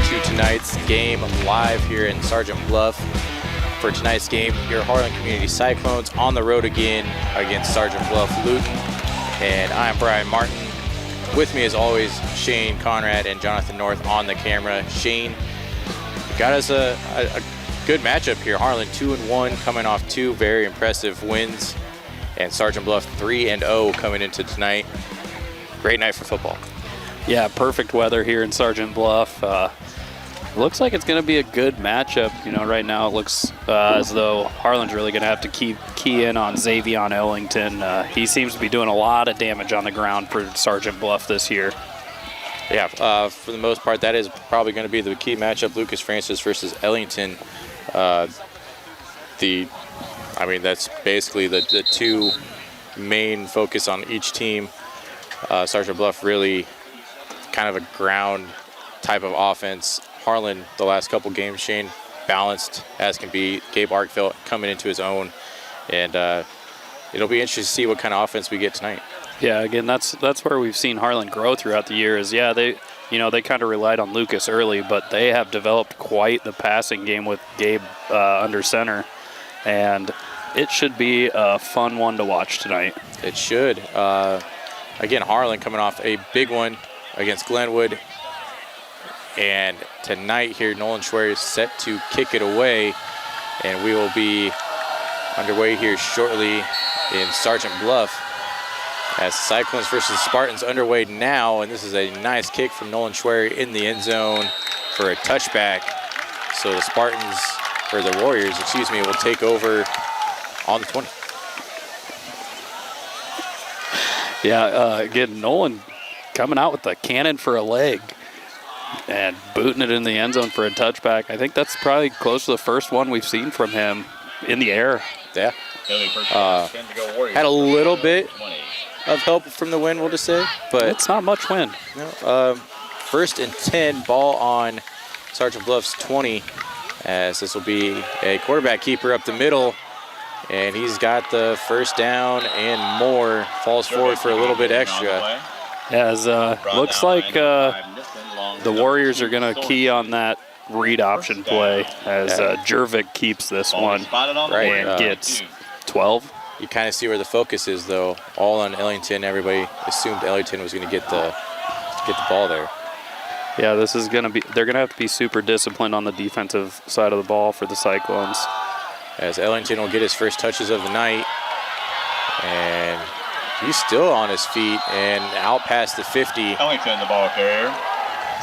to tonight's game live here in Sergeant Bluff. For tonight's game, your Harlan Community Cyclones on the road again against Sergeant Bluff-Luton. And I'm Brian Martin. With me as always, Shane Conrad and Jonathan North on the camera. Shane got us a good matchup here. Harlan 2-1 coming off two very impressive wins. And Sergeant Bluff 3-0 coming into tonight. Great night for football. Yeah, perfect weather here in Sergeant Bluff. Looks like it's going to be a good matchup. You know, right now it looks as though Harlan's really going to have to key in on Xavion Ellington. He seems to be doing a lot of damage on the ground for Sergeant Bluff this year. Yeah, for the most part, that is probably going to be the key matchup, Lucas Francis versus Ellington. That's basically the two main focus on each team. Sergeant Bluff really kind of a ground type of offense. Harlan, the last couple games, Shane, balanced as can be. Gabe Arkfeld coming into his own. And it'll be interesting to see what kind of offense we get tonight. Yeah, again, that's where we've seen Harlan grow throughout the years. Yeah, they kind of relied on Lucas early, but they have developed quite the passing game with Gabe under center. And it should be a fun one to watch tonight. It should. Again, Harlan coming off a big one against Glenwood. And tonight here, Nolan Schwer is set to kick it away. And we will be underway here shortly in Sergeant Bluff as Cyclones versus Spartans underway now. And this is a nice kick from Nolan Schwer in the end zone for a touchback. So the Warriors, will take over on the 20. Yeah, again, Nolan coming out with the cannon for a leg and booting it in the end zone for a touchback. I think that's probably close to the first one we've seen from him in the air. Yeah. Had a little bit of help from the wind, we'll just say. But it's not much wind. No, 1st and 10, ball on Sergeant Bluff's 20, as this will be a quarterback keeper up the middle. And he's got the first down and more. Falls forward for a little bit extra. As looks like the Warriors are going to key on that read option play as Jervik keeps this one and gets 12. You kind of see where the focus is, though. All on Ellington. Everybody assumed Ellington was going to get the ball there. Yeah, this is going to be. They're going to have to be super disciplined on the defensive side of the ball for the Cyclones. As Ellington will get his first touches of the night. And he's still on his feet and out past the 50. Ellington, the ball carrier.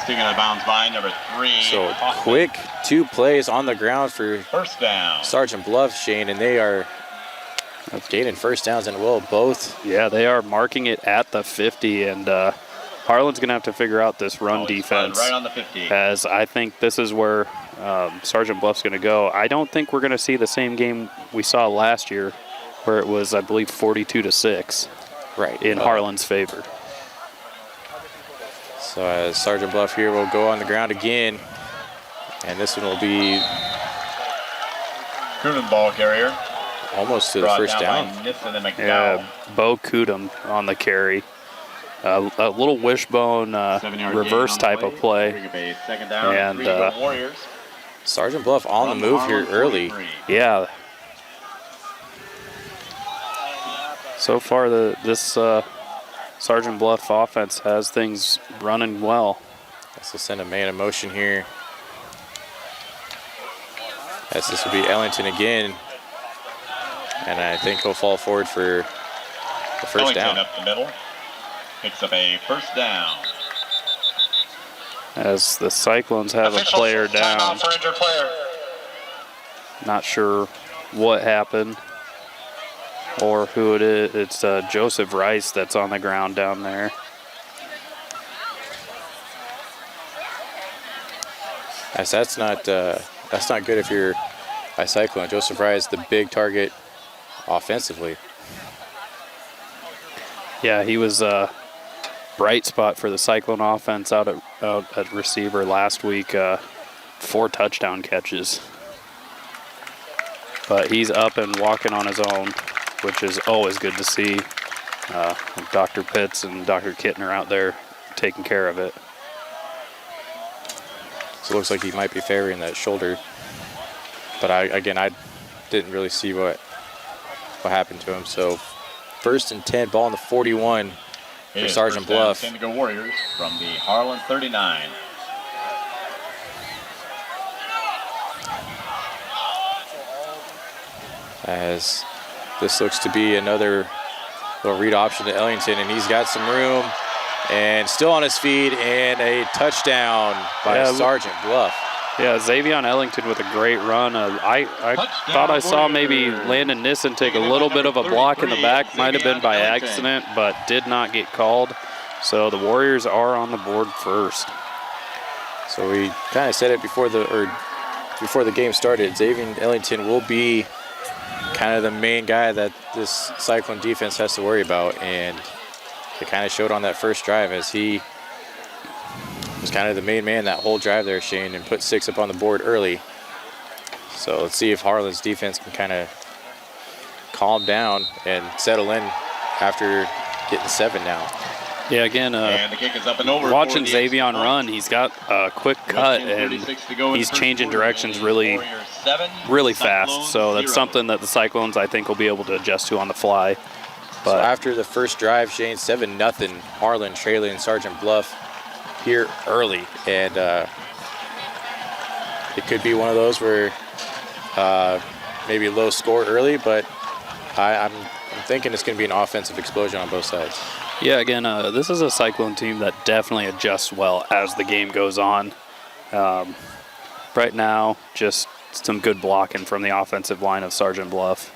Sticking out of bounds by number 3. So quick 2 plays on the ground for first down. Sergeant Bluff, Shane, and they are gaining first downs and will both. Yeah, they are marking it at the 50, and Harlan's going to have to figure out this run defense. Right on the 50. As I think this is where Sergeant Bluff's going to go. I don't think we're going to see the same game we saw last year, where it was, I believe, 42-6, right, in Harlan's favor. So as Sergeant Bluff here will go on the ground again, and this one will be Coonan, ball carrier. Almost to the first down. Yeah, Bo Kudum on the carry. A little wishbone reverse type of play. And Sergeant Bluff on the move here early. Yeah. So far, this Sergeant Bluff offense has things running well. Let's send a man in motion here. As this will be Ellington again. And I think he'll fall forward for the first down. Up the middle. Picks up a first down. As the Cyclones have a player down. For injured player. Not sure what happened or who it is. It's Joseph Rice that's on the ground down there. That's not good if you're a Cyclone. Joseph Rice, the big target offensively. Yeah, he was a bright spot for the Cyclone offense out at receiver last week. 4 touchdown catches. But he's up and walking on his own, which is always good to see. Dr. Pitts and Dr. Kittner out there taking care of it. So it looks like he might be favoring that shoulder. But I didn't really see what happened to him. So 1st and 10, ball in the 41 for Sergeant Bluff. 10 to go Warriors from the Harlan 39. As this looks to be another little read option to Ellington, and he's got some room and still on his feet, and a touchdown by Sergeant Bluff. Yeah, Xavion Ellington with a great run. I thought I saw maybe Landon Nissen take a little bit of a block in the back. Might have been by accident, but did not get called. So the Warriors are on the board first. So we kind of said it before the game started. Xavion Ellington will be kind of the main guy that this Cyclone defense has to worry about, and it kind of showed on that first drive as he was kind of the main man that whole drive there, Shane, and put 6 up on the board early. So let's see if Harlan's defense can kind of calm down and settle in after getting 7 now. Yeah, again, and the kick is up and over. Watching Xavion run, he's got a quick cut, and he's changing directions really fast. So that's something that the Cyclones, I think, will be able to adjust to on the fly. But so after the first drive, Shane, 7-0, Harlan trailing Sergeant Bluff here early. And it could be one of those where maybe low score early, but I'm thinking it's going to be an offensive explosion on both sides. Yeah, again, this is a Cyclone team that definitely adjusts well as the game goes on. Right now, just some good blocking from the offensive line of Sergeant Bluff.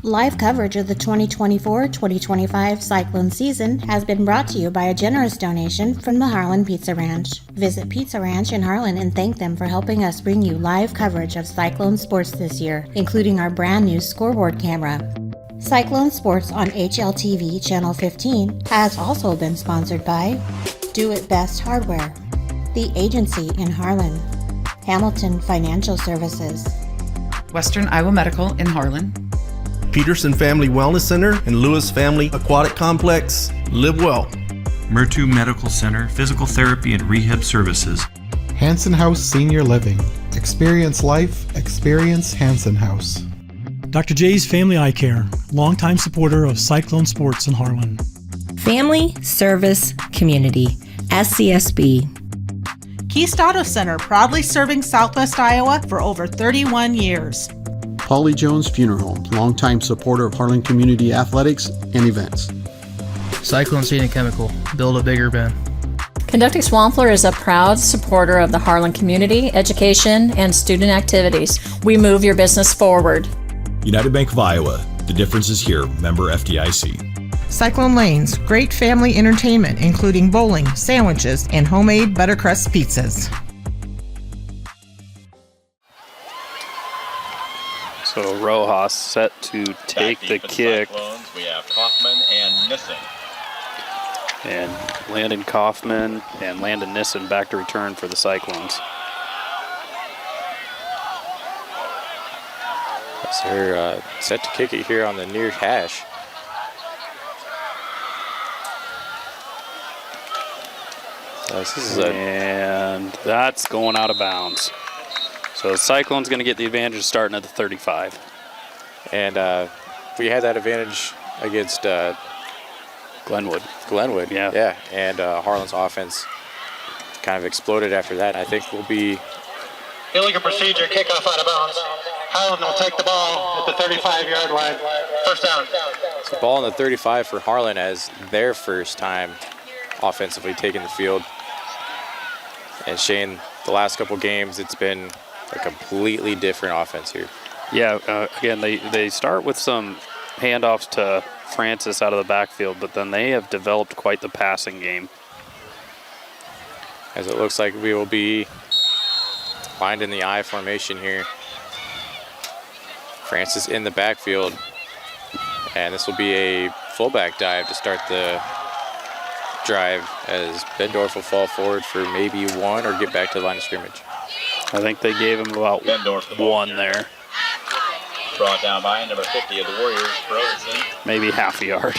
Live coverage of the 2024-2025 Cyclone season has been brought to you by a generous donation from the Harlan Pizza Ranch. Visit Pizza Ranch in Harlan and thank them for helping us bring you live coverage of Cyclone sports this year, including our brand new scoreboard camera. Cyclone Sports on HLTV Channel 15 has also been sponsored by Do It Best Hardware, The Agency in Harlan, Hamilton Financial Services, Western Iowa Medical in Harlan, Peterson Family Wellness Center and Lewis Family Aquatic Complex. Live well. Murtu Medical Center, Physical Therapy and Rehab Services. Hanson House Senior Living. Experience life, experience Hanson House. Dr. J's Family Eye Care, longtime supporter of Cyclone Sports in Harlan. Family Service Community, SCSB. Keast Auto Center, proudly serving Southwest Iowa for over 31 years. Polly Jones Funeral Home, longtime supporter of Harlan Community Athletics and events. Cyclone Seed and Chemical, build a bigger bin. Conducting Swampler is a proud supporter of the Harlan community, education, and student activities. We move your business forward. United Bank of Iowa, the difference is here, member FDIC. Cyclone Lanes, great family entertainment, including bowling, sandwiches, and homemade buttercrust pizzas. So Rojas set to take the kick. We have Kaufman and Nissen. And Landon Kaufman and Landon Nissen back to return for the Cyclones. So they're set to kick it here on the near hash. And that's going out of bounds. So the Cyclone's going to get the advantage starting at the 35. And we had that advantage against Glenwood. Yeah. Yeah. And Harlan's offense kind of exploded after that. I think we'll be... Illegal procedure, kickoff out of bounds. Harlan will take the ball at the 35-yard line. First down. So ball on the 35 for Harlan as their first time offensively taking the field. And Shane, the last couple games, it's been a completely different offense here. Yeah, again, they start with some handoffs to Francis out of the backfield, but then they have developed quite the passing game. As it looks like we will be finding the I formation here. Francis in the backfield, and this will be a fullback dive to start the drive as Bendorf will fall forward for maybe one or get back to the line of scrimmage. I think they gave him about one there. Brought down by number 50 of the Warriors, Burleson. Maybe half a yard.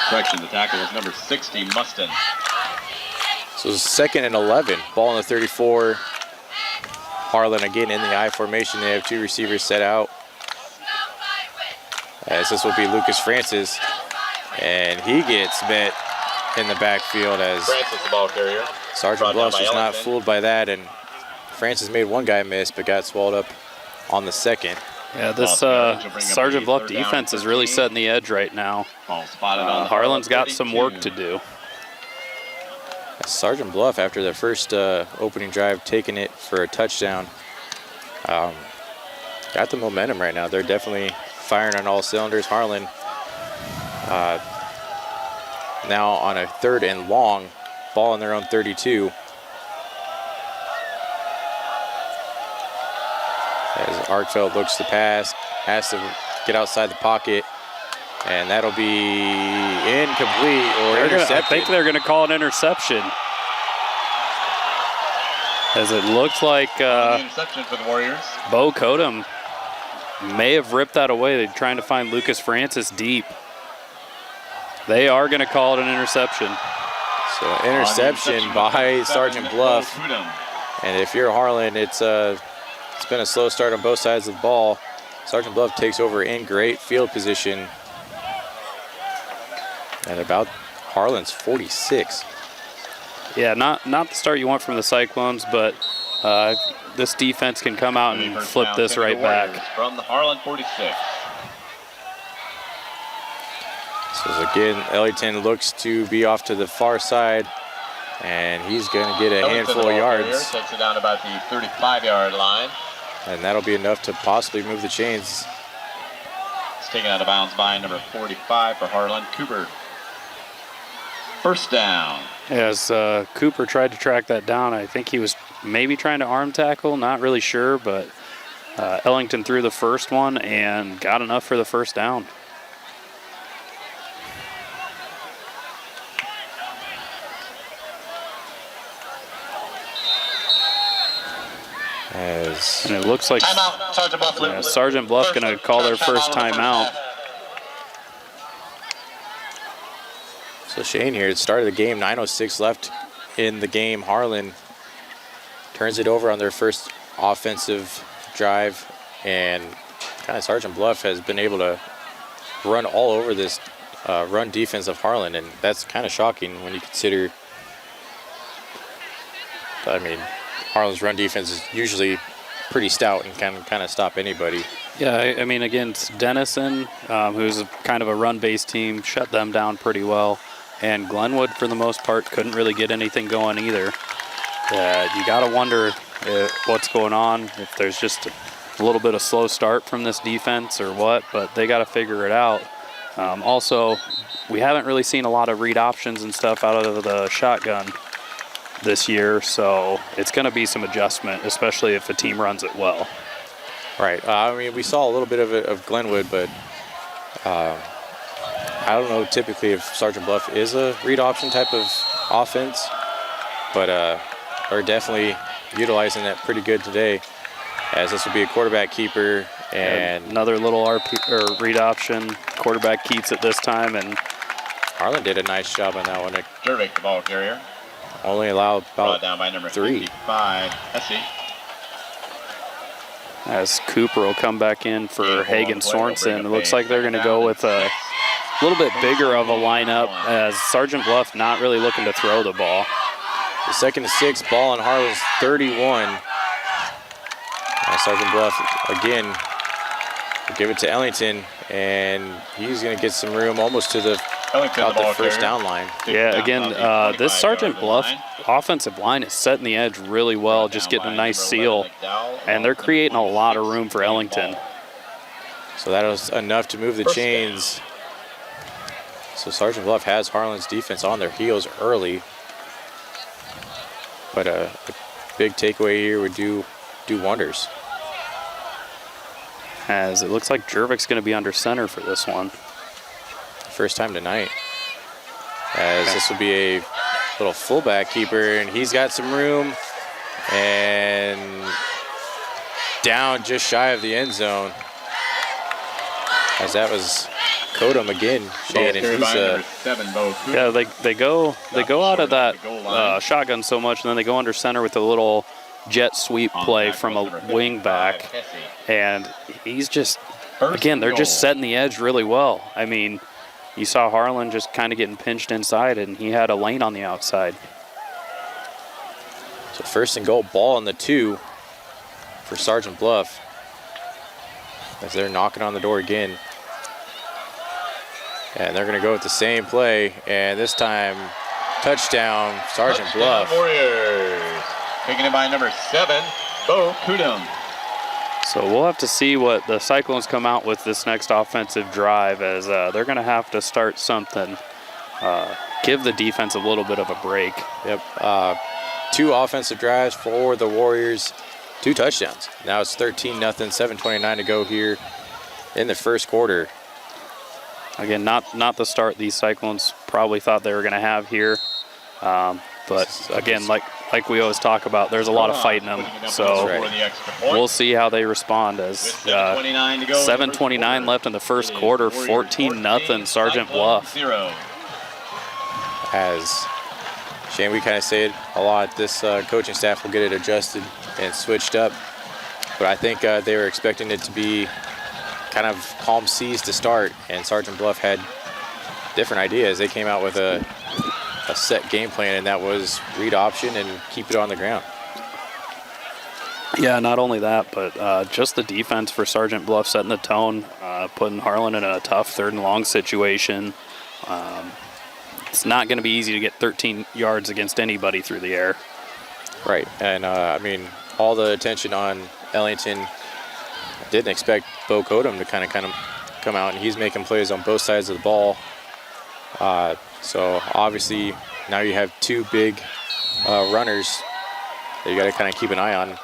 Correction, the tackle was number 60, Mustin. So 2nd and 11. Ball on the 34. Harlan again in the I formation. They have 2 receivers set out. As this will be Lucas Francis. And he gets met in the backfield as Francis, the ball carrier. Sergeant Bluff was not fooled by that. And Francis made one guy miss, but got swallowed up on the second. Yeah, this Sergeant Bluff defense is really setting the edge right now. Harlan's got some work to do. Sergeant Bluff, after their first opening drive, taking it for a touchdown, got the momentum right now. They're definitely firing on all cylinders. Harlan now on a 3rd and long, ball on their own 32. As Arkfeld looks to pass, has to get outside the pocket, and that'll be incomplete or intercepted. I think they're going to call an interception. As it looks like interception for the Warriors. Bo Kodum may have ripped that away. They're trying to find Lucas Francis deep. They are going to call it an interception. So interception by Sergeant Bluff. And if you're Harlan, it's been a slow start on both sides of the ball. Sergeant Bluff takes over in great field position at about Harlan's 46. Yeah, not the start you want from the Cyclones, but this defense can come out and flip this right back. From the Harlan 46. So again, Ellington looks to be off to the far side, and he's going to get a handful of yards. Takes it down about the 35-yard line. And that'll be enough to possibly move the chains. It's taken out of bounds by number 45 for Harlan, Cooper. First down. As Cooper tried to track that down, I think he was maybe trying to arm tackle, not really sure, but Ellington threw the first one and got enough for the first down. And it looks like Sergeant Bluff going to call their first timeout. So Shane here, it started the game, 9:06 left in the game. Harlan turns it over on their first offensive drive, and kind of Sergeant Bluff has been able to run all over this run defense of Harlan, and that's kind of shocking when you consider, I mean, Harlan's run defense is usually pretty stout and can kind of stop anybody. Yeah, I mean, against Denison, who's kind of a run-based team, shut them down pretty well. And Glenwood, for the most part, couldn't really get anything going either. You got to wonder what's going on, if there's just a little bit of slow start from this defense or what, but they got to figure it out. Also, we haven't really seen a lot of read options and stuff out of the shotgun this year, so it's going to be some adjustment, especially if a team runs it well. Right. I mean, we saw a little bit of it of Glenwood, but I don't know typically if Sergeant Bluff is a read option type of offense, but are definitely utilizing that pretty good today, as this will be a quarterback keeper and another little read option. Quarterback keeps it this time, and Harlan did a nice job on that one. Dervick, the ball carrier. Only allow about down by number 3. 55, Hesse. As Cooper will come back in for Hagen Sorensen. It looks like they're going to go with a little bit bigger of a lineup, as Sergeant Bluff not really looking to throw the ball. The 2nd and 6, ball on Harlan's 31. Sergeant Bluff again will give it to Ellington, and he's going to get some room almost to the first down line. Yeah, again, this Sergeant Bluff offensive line is setting the edge really well, just getting a nice seal, and they're creating a lot of room for Ellington. So that was enough to move the chains. So Sergeant Bluff has Harlan's defense on their heels early, but a big takeaway here would do wonders. As it looks like Jervik's going to be under center for this one. First time tonight, as this will be a little fullback keeper, and he's got some room, and down just shy of the end zone, as that was Kodum again, Shane, and he's yeah, they go out of that shotgun so much, and then they go under center with a little jet sweep play from a wing back, and he's just, again, they're just setting the edge really well. I mean, you saw Harlan just kind of getting pinched inside, and he had a lane on the outside. So 1st and goal, ball on the 2 for Sergeant Bluff as they're knocking on the door again. And they're going to go with the same play, and this time, touchdown, Sergeant Bluff. Warriors. Taking it by number 7, Bo Kudum. So we'll have to see what the Cyclones come out with this next offensive drive, as they're going to have to start something. Give the defense a little bit of a break. Yep. 2 offensive drives for the Warriors, 2 touchdowns. Now it's 13-0, 7:29 to go here in the first quarter. Again, not the start these Cyclones probably thought they were going to have here. But again, like we always talk about, there's a lot of fight in them. So we'll see how they respond as 7:29 left in the first quarter, 14-0 Sergeant Bluff. As Shane, we kind of say it a lot, this coaching staff will get it adjusted and switched up. But I think they were expecting it to be kind of calm seas to start, and Sergeant Bluff had different ideas. They came out with a set game plan, and that was read option and keep it on the ground. Yeah, not only that, but just the defense for Sergeant Bluff setting the tone, putting Harlan in a tough 3rd and long situation. It's not going to be easy to get 13 yards against anybody through the air. Right, and I mean, all the attention on Ellington. Didn't expect Bo Kodum to kind of come out, and he's making plays on both sides of the ball. So obviously now you have 2 big runners that you got to kind of keep an eye on,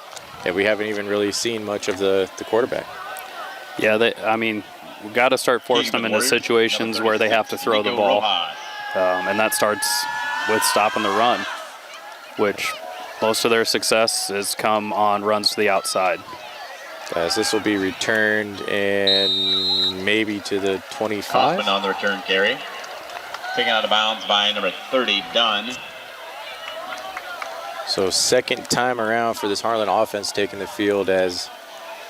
and we haven't even really seen much of the quarterback. Yeah, I mean, we've got to start forcing them into situations where they have to throw the ball, and that starts with stopping the run, which most of their success has come on runs to the outside. As this will be returned and maybe to the 25. Hoffman on the return carry. Taken out of bounds by number 30, Dunn. So 2nd time around for this Harlan offense taking the field, as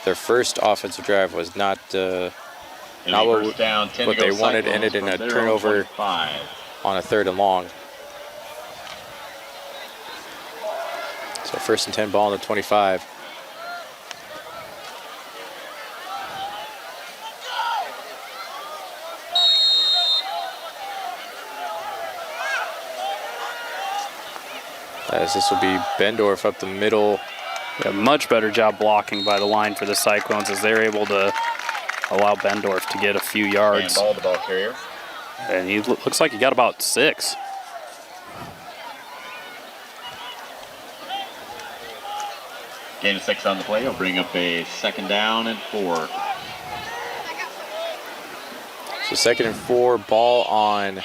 their first offensive drive was not what they wanted, ended in a turnover on a 3rd and long. So 1st and 10 ball on the 25. As this will be Bendorf up the middle. A much better job blocking by the line for the Cyclones, as they're able to allow Bendorf to get a few yards. And the ball carrier. And he looks like he got about 6. Gain of 6 on the play. He'll bring up a 2nd down and 4. So 2nd and 4, ball on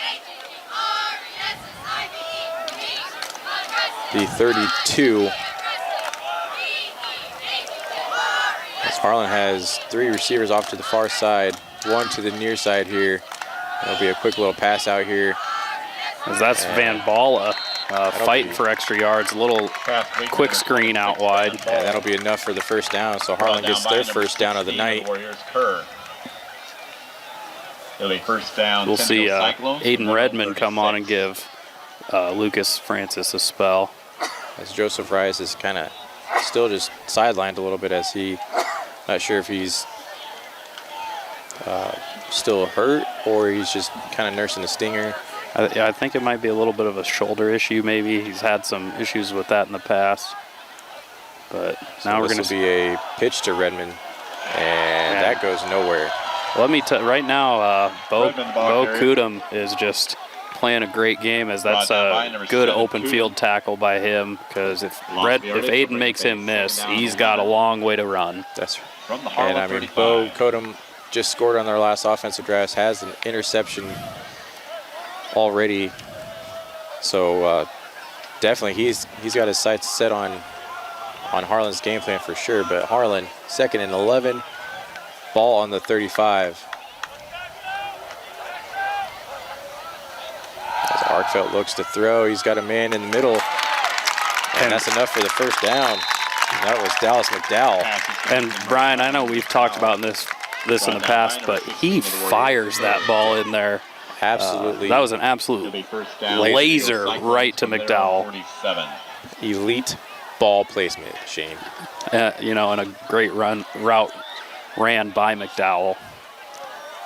the 32. As Harlan has 3 receivers off to the far side, 1 to the near side here. There'll be a quick little pass out here. As that's Van Balla fighting for extra yards. A little quick screen out wide. And that'll be enough for the 1st down. So Harlan gets their 1st down of the night. It'll be 1st down. We'll see Aiden Redmond come on and give Lucas Francis a spell. As Joseph Rice is kind of still just sidelined a little bit, as he, not sure if he's still hurt or he's just kind of nursing the stinger. I think it might be a little bit of a shoulder issue maybe. He's had some issues with that in the past. But so now we're going to be a pitch to Redmond, and that goes nowhere. Let me tell right now, Bo Kudum is just playing a great game, as that's a good open field tackle by him, because if Aiden makes him miss, he's got a long way to run. That's right. And I mean, Bo Kudum just scored on their last offensive drive, has an interception already. So definitely he's got his sights set on Harlan's game plan for sure. But Harlan, 2nd and 11, ball on the 35. Arkfeld looks to throw. He's got a man in the middle. And that's enough for the first down. That was Dallas McDowell. And Brian, I know we've talked about this in the past, but he fires that ball in there. Absolutely. That was an absolute laser right to McDowell. Elite ball placement, Shane. You know, and a great route ran by McDowell.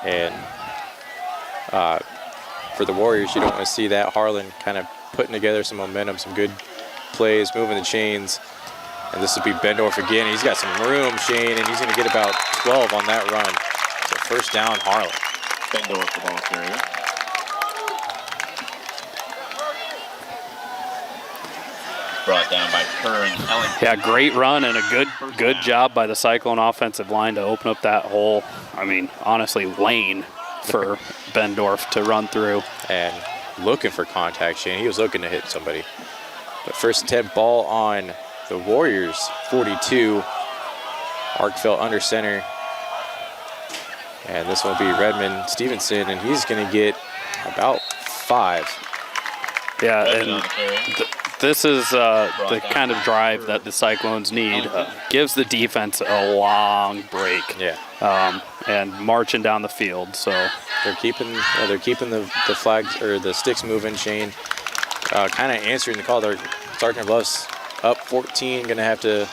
And for the Warriors, you don't want to see that. Harlan kind of putting together some momentum, some good plays, moving the chains. And this will be Bendorf again. He's got some room, Shane, and he's going to get about 12 on that run. So first down, Harlan. Bendorf, the ball carrier. Brought down by Kerr and Ellington. Yeah, great run and a good job by the Cyclone offensive line to open up that whole, I mean, honestly, lane for Bendorf to run through. And looking for contact, Shane. He was looking to hit somebody. But first attempt ball on the Warriors, 42. Arkfeld under center. And this will be Redmond Stevenson, and he's going to get about 5. Yeah, and this is the kind of drive that the Cyclones need. Gives the defense a long break. Yeah. And marching down the field. So they're keeping the flags or the sticks moving. Shane kind of answering the call. They're Sergeant Bluff's up 14. Going to have to,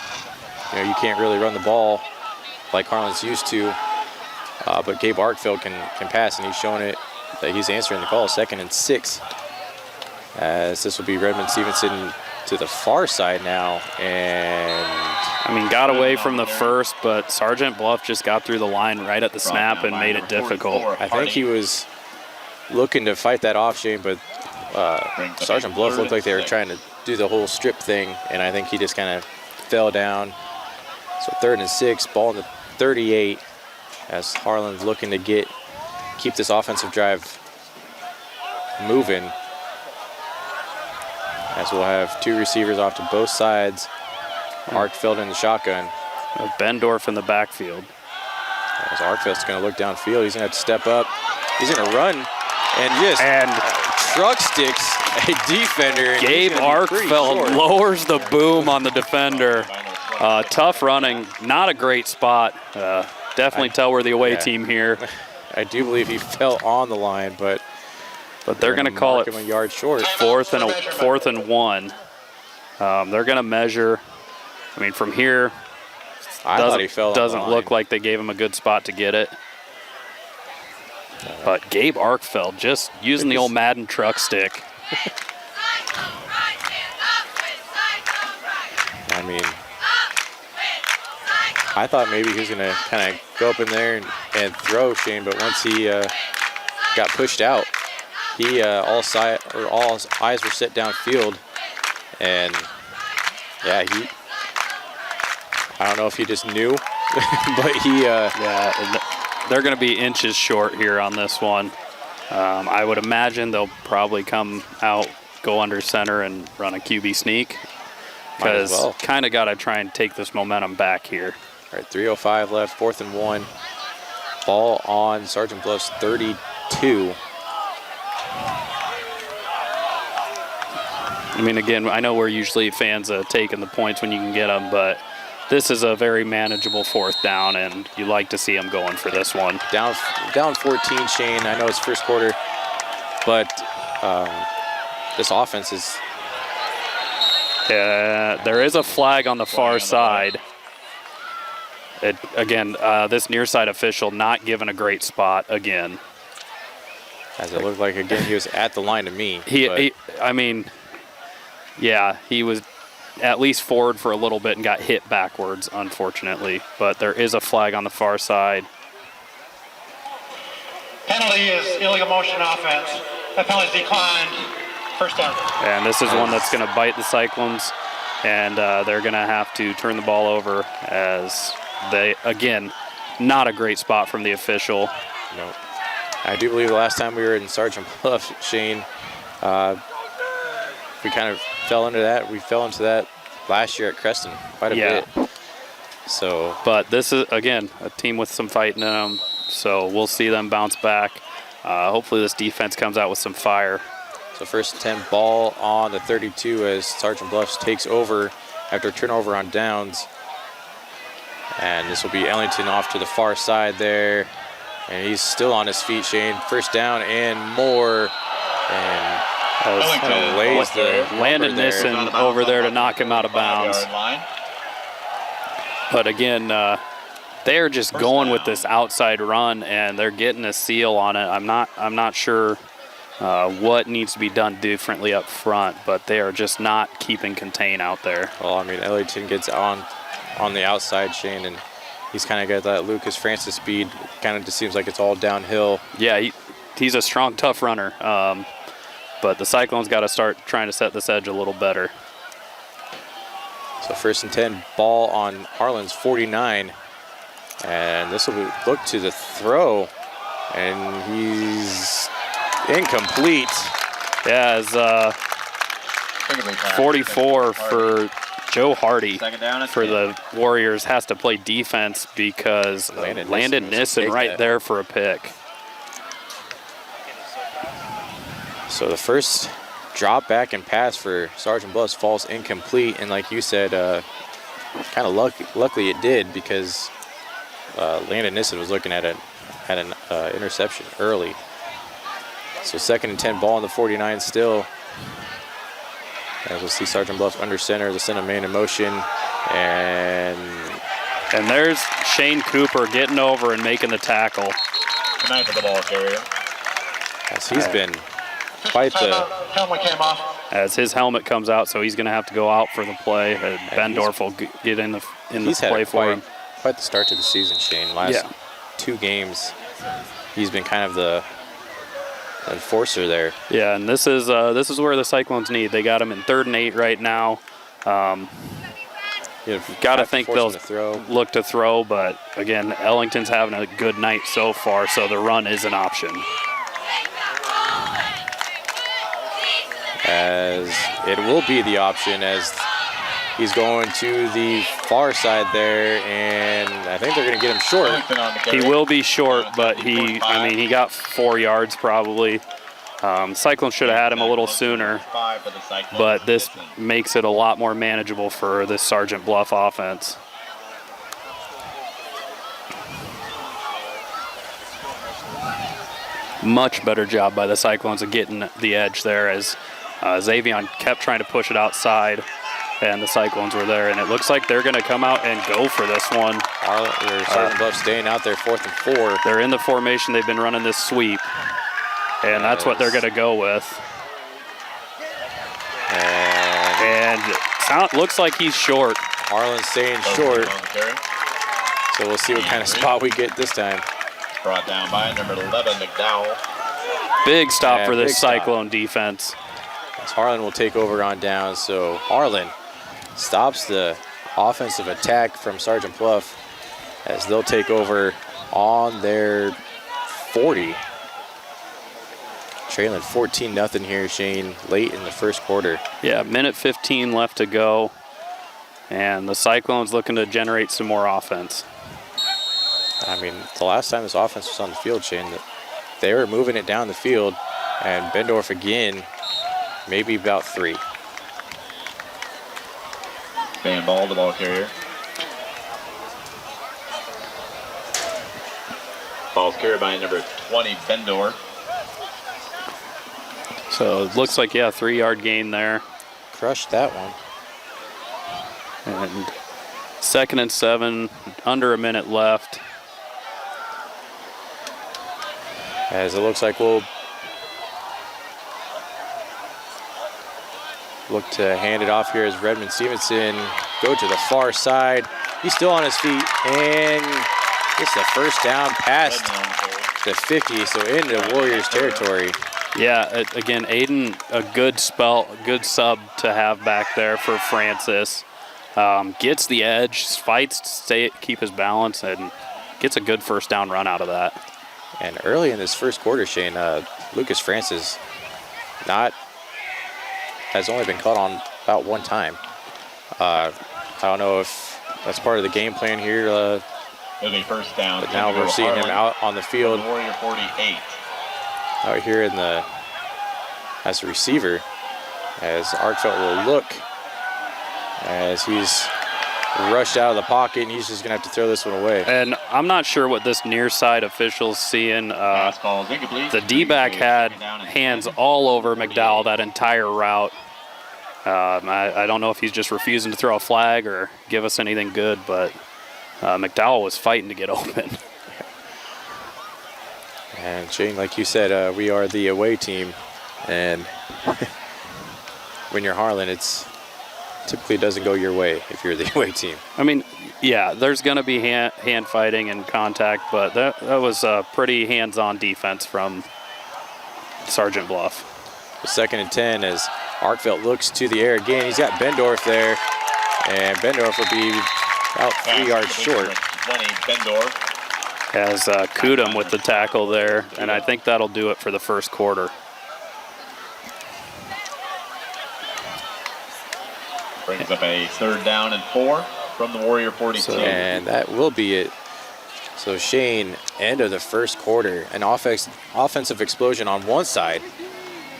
you can't really run the ball like Harlan's used to. But Gabe Arkfeld can pass, and he's showing it that he's answering the call. 2nd and 6. As this will be Redmond Stevenson to the far side now, and I mean, got away from the first, but Sergeant Bluff just got through the line right at the snap and made it difficult. I think he was looking to fight that off, Shane, but Sergeant Bluff looked like they were trying to do the whole strip thing, and I think he just kind of fell down. So 3rd and 6, ball in the 38, as Harlan's looking to keep this offensive drive moving. As we'll have 2 receivers off to both sides. Arkfeld in the shotgun. Bendorf in the backfield. As Arkfeld's going to look downfield, he's going to have to step up. He's going to run and truck sticks a defender. Gabe Arkfeld lowers the boom on the defender. Tough running, not a great spot. Definitely tell we're the away team here. I do believe he fell on the line, but they're going to call it a yard short. 4th and 1. They're going to measure. I mean, from here, doesn't look like they gave him a good spot to get it. But Gabe Arkfeld just using the old Madden truck stick. I mean, I thought maybe he was going to kind of go up in there and throw, Shane, but once he got pushed out, all eyes were set downfield, and yeah, I don't know if he just knew, but they're going to be inches short here on this one. I would imagine they'll probably come out, go under center, and run a QB sneak, because kind of got to try and take this momentum back here. All right, 3:05 left, 4th and 1. Ball on Sergeant Bluff's 32. I mean, again, I know we're usually fans of taking the points when you can get them, but this is a very manageable 4th down, and you like to see them going for this one. Down 14, Shane. I know it's first quarter, but this offense is... there is a flag on the far side. This near side official not given a great spot again. As it looked like, again, he was at the line to me. He was at least forward for a little bit and got hit backwards, unfortunately. But there is a flag on the far side. Penalty is illegal motion offense. That penalty is declined. First down. And this is one that's going to bite the Cyclones, and they're going to have to turn the ball over as they, again, not a great spot from the official. No. I do believe the last time we were in Sergeant Bluff, Shane, we kind of fell into that. We fell into that last year at Creston quite a bit. So, but this is, again, a team with some fight in them, so we'll see them bounce back. Hopefully this defense comes out with some fire. So first and 10, ball on the 32 as Sergeant Bluffs takes over after turnover on downs. And this will be Ellington off to the far side there. And he's still on his feet, Shane. First down and more. And kind of lays the Landon Nissen over there to knock him out of bounds. But again, they're just going with this outside run, and they're getting a seal on it. I'm not sure what needs to be done differently up front, but they are just not keeping contain out there. Well, I mean, Ellington gets on the outside, Shane, and he's kind of got that Lucas Francis speed. Kind of just seems like it's all downhill. Yeah, he's a strong, tough runner. But the Cyclones got to start trying to set this edge a little better. So first and 10, ball on Harlan's 49. And this will look to the throw. And he's incomplete. Yeah, it's 44 for Joe Hardy for the Warriors has to play defense because Landon Nissen right there for a pick. So the first drop back and pass for Sergeant Bluffs falls incomplete, and like you said, kind of luckily it did because Landon Nissen was looking at an interception early. So second and 10, ball on the 49 still. As we'll see Sergeant Bluffs under center, the center man in motion, and there's Shane Cooper getting over and making the tackle. Good night to the ball carrier. As he's been quite the helmet came off. As his helmet comes out, so he's going to have to go out for the play. Bendorf will get in the play for him. Quite the start to the season, Shane. Last 2 games, he's been kind of the enforcer there. Yeah, and this is where the Cyclones need. They got him in 3rd and 8 right now. Got to think they'll look to throw, but again, Ellington's having a good night so far, so the run is an option. As it will be the option as he's going to the far side there, and I think they're going to get him short. He will be short, but he got 4 yards probably. Cyclone should have had him a little sooner, but this makes it a lot more manageable for this Sergeant Bluff offense. Much better job by the Cyclones of getting the edge there as Xavion kept trying to push it outside, and the Cyclones were there, and it looks like they're going to come out and go for this one. Sergeant Bluff staying out there 4th and 4. They're in the formation. They've been running this sweep, and that's what they're going to go with. And looks like he's short. Harlan's staying short. So we'll see what kind of spot we get this time. Brought down by number 11, McDowell. Big stop for this Cyclone defense. As Harlan will take over on down, so Harlan stops the offensive attack from Sergeant Bluff as they'll take over on their 40. Trailing 14-0 here, Shane, late in the first quarter. Yeah, minute 15 left to go, and the Cyclones looking to generate some more offense. I mean, the last time this offense was on the field, Shane, they were moving it down the field, and Bendorf again, maybe about 3. Fan ball, the ball carrier. Ball's carried by number 20, Bendorf. So it looks like, 3-yard gain there. Crushed that one. And 2nd and 7, under a minute left. As it looks like we'll look to hand it off here as Redmond Stevenson go to the far side. He's still on his feet, and it's the first down past the 50, so into Warriors territory. Yeah, again, Aiden, a good sub to have back there for Francis. Gets the edge, fights to keep his balance, and gets a good first down run out of that. And early in this first quarter, Shane, Lucas Francis has only been caught on about 1 time. I don't know if that's part of the game plan here. It'll be first down. But now we're seeing him out on the field. Warrior 48. Out here in the as a receiver, as Arkfeld will look as he's rushed out of the pocket, and he's just going to have to throw this one away. And I'm not sure what this near side official's seeing. The D-back had hands all over McDowell that entire route. I don't know if he's just refusing to throw a flag or give us anything good, but McDowell was fighting to get open. And Shane, like you said, we are the away team, and when you're Harlan, it's typically doesn't go your way if you're the away team. I mean, yeah, there's going to be hand fighting and contact, but that was a pretty hands-on defense from Sergeant Bluff. 2nd and 10 as Arkfeld looks to the air again. He's got Bendorf there, and Bendorf will be about 3 yards short. 20, Bendorf. Has Kudum with the tackle there, and I think that'll do it for the first quarter. Brings up a 3rd down and 4 from the Warrior 42. And that will be it. So Shane, end of the first quarter, an offensive explosion on one side.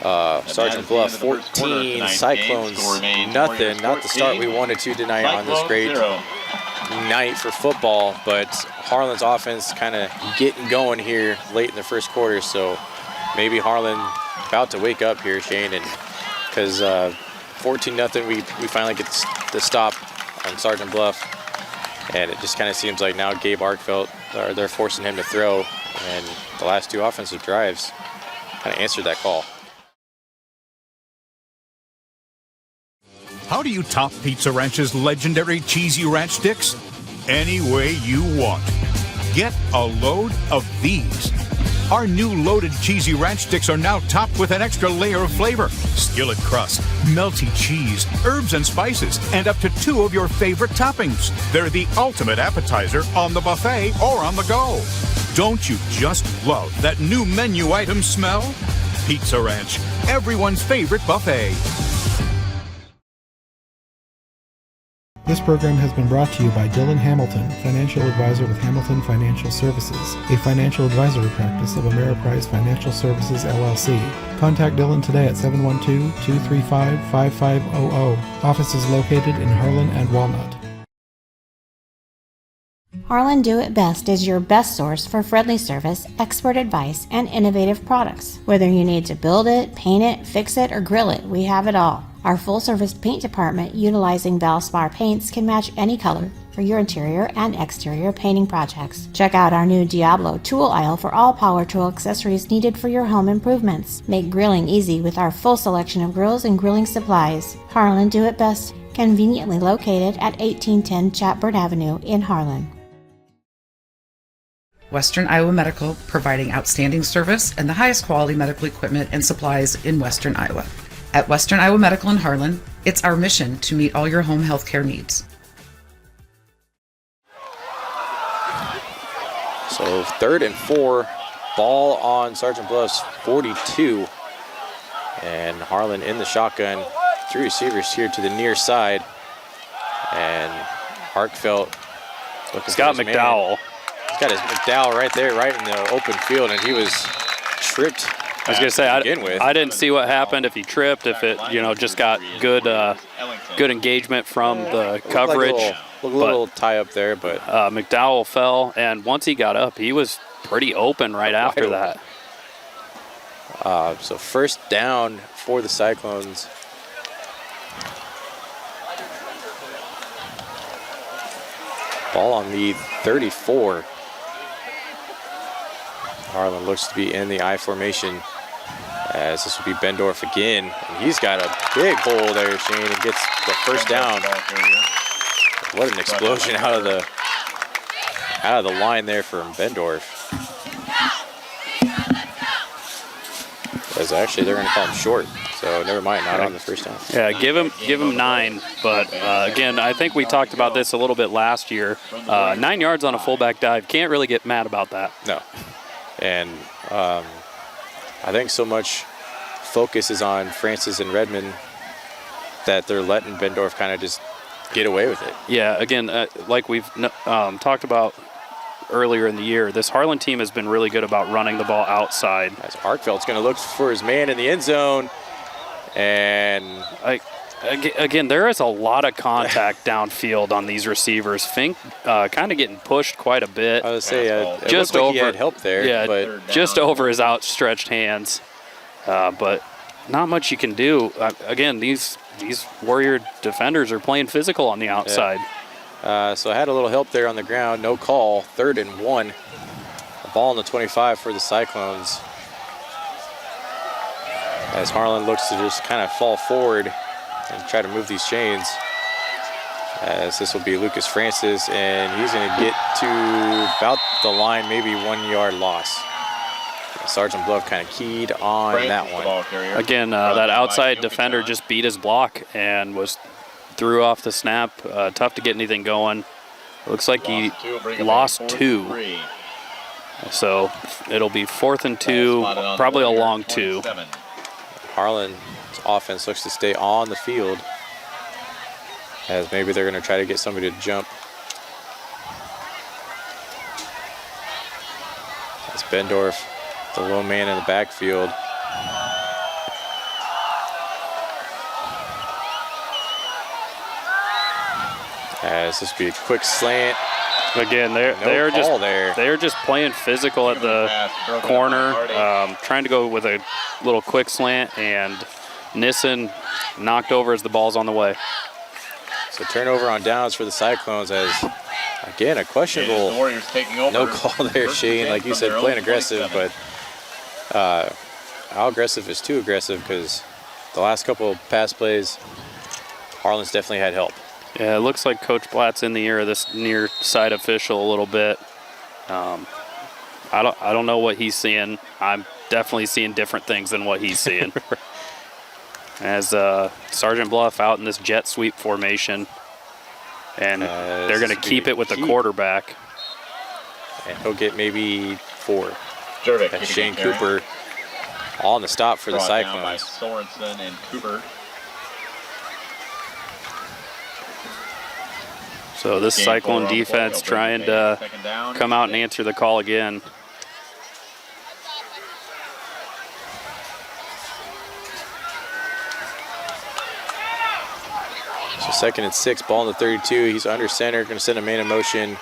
Sergeant Bluff 14, Cyclones nothing. Not the start we wanted to tonight on this great night for football, but Harlan's offense kind of getting going here late in the first quarter, so maybe Harlan about to wake up here, Shane, and because 14-0, we finally get the stop on Sergeant Bluff, and it just kind of seems like now Gabe Arkfeld, they're forcing him to throw, and the last 2 offensive drives kind of answered that call. How do you top Pizza Ranch's legendary cheesy ranch sticks? Any way you want. Get a load of these. Our new loaded cheesy ranch sticks are now topped with an extra layer of flavor. Skillet crust, melty cheese, herbs and spices, and up to 2 of your favorite toppings. They're the ultimate appetizer on the buffet or on the go. Don't you just love that new menu item smell? Pizza Ranch, everyone's favorite buffet. This program has been brought to you by Dylan Hamilton, financial advisor with Hamilton Financial Services, a financial advisory practice of Ameriprise Financial Services, LLC. Contact Dylan today at 712-235-5500. Office is located in Harlan and Walnut. Harlan Do It Best is your best source for friendly service, expert advice, and innovative products. Whether you need to build it, paint it, fix it, or grill it, we have it all. Our full-service paint department, utilizing Valspar paints, can match any color for your interior and exterior painting projects. Check out our new Diablo tool aisle for all power tool accessories needed for your home improvements. Make grilling easy with our full selection of grills and grilling supplies. Harlan Do It Best, conveniently located at 1810 Chatburn Avenue in Harlan. Western Iowa Medical, providing outstanding service and the highest quality medical equipment and supplies in Western Iowa. At Western Iowa Medical in Harlan, it's our mission to meet all your home health care needs. So 3rd and 4, ball on Sergeant Bluff's 42. And Harlan in the shotgun, 3 receivers here to the near side. And Arkfeld He's got McDowell. He's got his McDowell right there, right in the open field, and he was tripped. I was going to say, I didn't see what happened, if he tripped, if it, just got good engagement from the coverage. Like a little tie up there, but McDowell fell, and once he got up, he was pretty open right after that. So 1st down for the Cyclones. Ball on the 34. Harlan looks to be in the I formation, as this will be Bendorf again. And he's got a big hole there, Shane, and gets the 1st down. What an explosion out of the line there from Bendorf. As actually they're going to call him short, so never mind, not on the 1st down. Yeah, give him 9. But again, I think we talked about this a little bit last year. 9 yards on a fullback dive, can't really get mad about that. No. And I think so much focus is on Francis and Redmond that they're letting Bendorf kind of just get away with it. Yeah, again, like we've talked about earlier in the year, this Harlan team has been really good about running the ball outside. As Arkfeld's going to look for his man in the end zone, And again, there is a lot of contact downfield on these receivers. Fink kind of getting pushed quite a bit. I would say just like over. he had help there. Yeah, but just over his outstretched hands. But not much you can do. Again, these Warrior defenders are playing physical on the outside. Yeah. So I had a little help there on the ground. No call. 3rd and 1. A ball on the 25 for the Cyclones. As Harlan looks to just kind of fall forward and try to move these chains. As this will be Lucas Francis, and he's going to get to about the line, maybe 1 yard loss. Sergeant Bluff kind of keyed on that one. Again, that outside defender just beat his block and threw off the snap. Tough to get anything going. Looks like he lost 2. So it'll be 4th and 2, probably a long 2. Harlan's offense looks to stay on the field, as maybe they're going to try to get somebody to jump. It's Bendorf, the low man in the backfield. As this will be a quick slant. Again, they're just playing physical at the corner, trying to go with a little quick slant, and Nissen knocked over as the ball's on the way. So turnover on downs for the Cyclones, as again a questionable no call there, Shane. Like you said, playing aggressive, but how aggressive is too aggressive? Because the last couple of pass plays, Harlan's definitely had help. Yeah, it looks like Coach Blatt's in the ear of this near side official a little bit. I don't know what he's seeing. I'm definitely seeing different things than what he's seeing. As Sergeant Bluff out in this jet sweep formation, and they're going to keep it with the quarterback. And he'll get maybe 4. That's Shane Cooper on the stop for the Cyclones. Sorensen and Cooper. So this Cyclone defense trying to come out and answer the call again. So 2nd and 6, ball in the 32. He's under center, going to send a man in motion.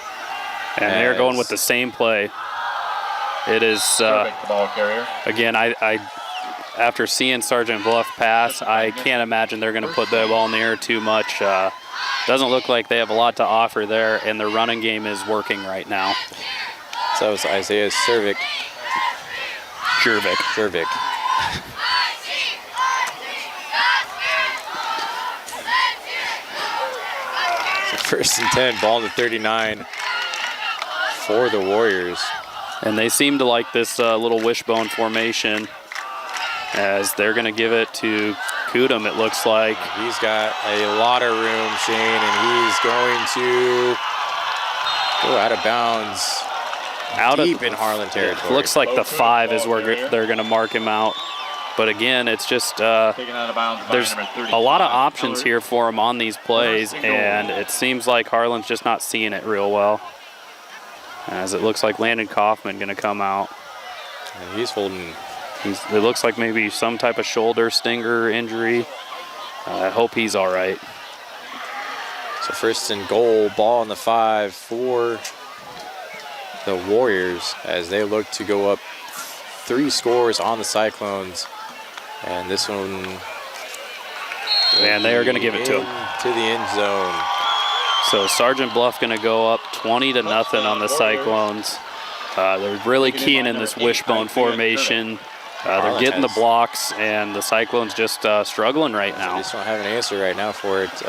And they're going with the same play. It is, again, I after seeing Sergeant Bluff pass, I can't imagine they're going to put the ball in the air too much. Doesn't look like they have a lot to offer there, and their running game is working right now. So that was Isaiah Jervik. So 1st and 10, ball in the 39 for the Warriors. And they seem to like this little wishbone formation, as they're going to give it to Kudum, it looks like. He's got a lot of room, Shane, and he's going to go out of bounds deep in Harlan territory. Looks like the 5 is where they're going to mark him out. But again, it's just there's a lot of options here for him on these plays, and it seems like Harlan's just not seeing it real well. As it looks like Landon Kaufman going to come out. And he's holding. It looks like maybe some type of shoulder stinger injury. I hope he's all right. So 1st and goal, ball on the 5 for the Warriors as they look to go up 3 scores on the Cyclones. And this one, and they are going to give it to him. To the end zone. So Sergeant Bluff going to go up 20-0 on the Cyclones. They're really keying in this wishbone formation. They're getting the blocks, and the Cyclones just struggling right now. They just don't have an answer right now for it.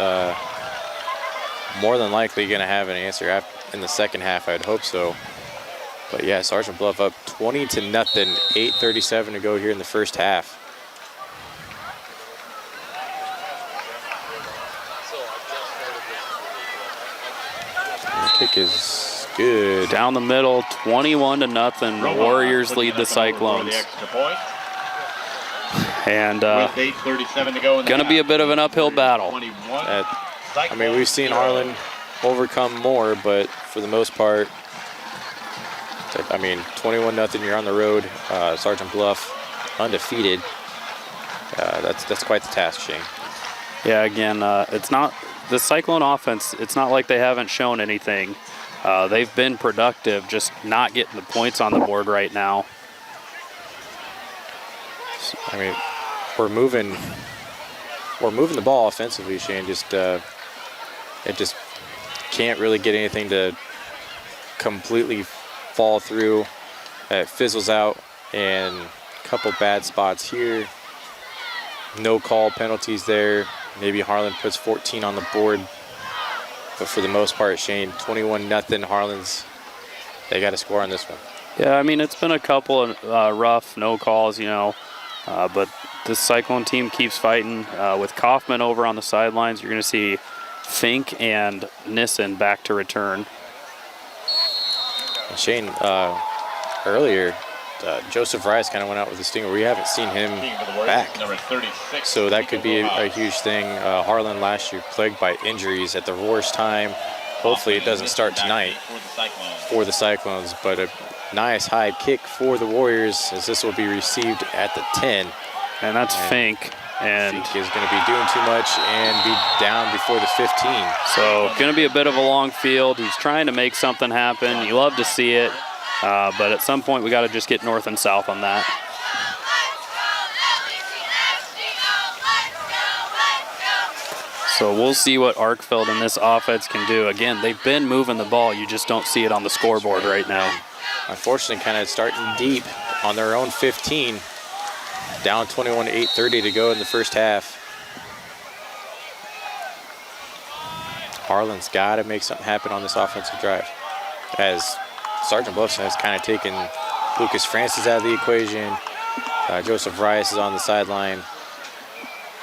More than likely going to have an answer in the second half, I'd hope so. But yeah, Sergeant Bluff up 20-0, 8:37 to go here in the first half. The kick is good. Down the middle, 21-0. The Warriors lead the Cyclones. And going to be a bit of an uphill battle. I mean, we've seen Harlan overcome more, but for the most part, I mean, 21-0, you're on the road. Sergeant Bluff undefeated. That's quite the task, Shane. Yeah, again, it's not the Cyclone offense. It's not like they haven't shown anything. They've been productive, just not getting the points on the board right now. I mean, we're moving the ball offensively, Shane. Just it just can't really get anything to completely fall through. It fizzles out, and a couple bad spots here. No call penalties there. Maybe Harlan puts 14 on the board. But for the most part, Shane, 21-0 Harlan's. They got to score on this one. Yeah, I mean, it's been a couple of rough no calls, you know. But this Cyclone team keeps fighting. With Kaufman over on the sidelines, you're going to see Fink and Nissen back to return. And Shane, earlier, Joseph Rice kind of went out with a stinger. We haven't seen him back. Number 36. So that could be a huge thing. Harlan last year plagued by injuries at the worst time. Hopefully it doesn't start tonight for the Cyclones, but a nice high kick for the Warriors as this will be received at the 10. And that's Fink. And Fink is going to be doing too much and be down before the 15. So going to be a bit of a long field. He's trying to make something happen. You love to see it. But at some point, we got to just get north and south on that. So we'll see what Arkfeld and this offense can do. Again, they've been moving the ball. You just don't see it on the scoreboard right now. Unfortunately, kind of starting deep on their own 15. Down 21, 8:30 to go in the first half. Harlan's got to make something happen on this offensive drive, as Sergeant Bluff-Luton has kind of taken Lucas Francis out of the equation. Joseph Rice is on the sideline.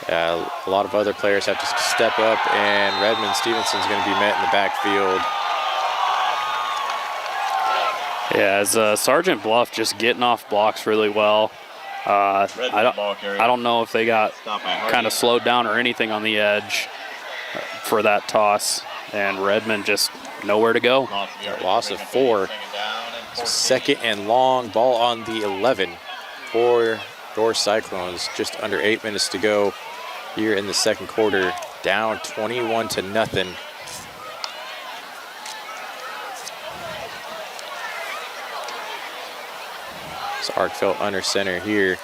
A lot of other players have to step up, and Redmond Stevenson's going to be met in the backfield. Yeah, as Sergeant Bluff just getting off blocks really well. I don't know if they got kind of slowed down or anything on the edge for that toss, and Redmond just nowhere to go. Loss of 4. Second and long, ball on the 11 for your Cyclones. Just under 8 minutes to go here in the second quarter. Down 21-0. So Arkfeld under center here.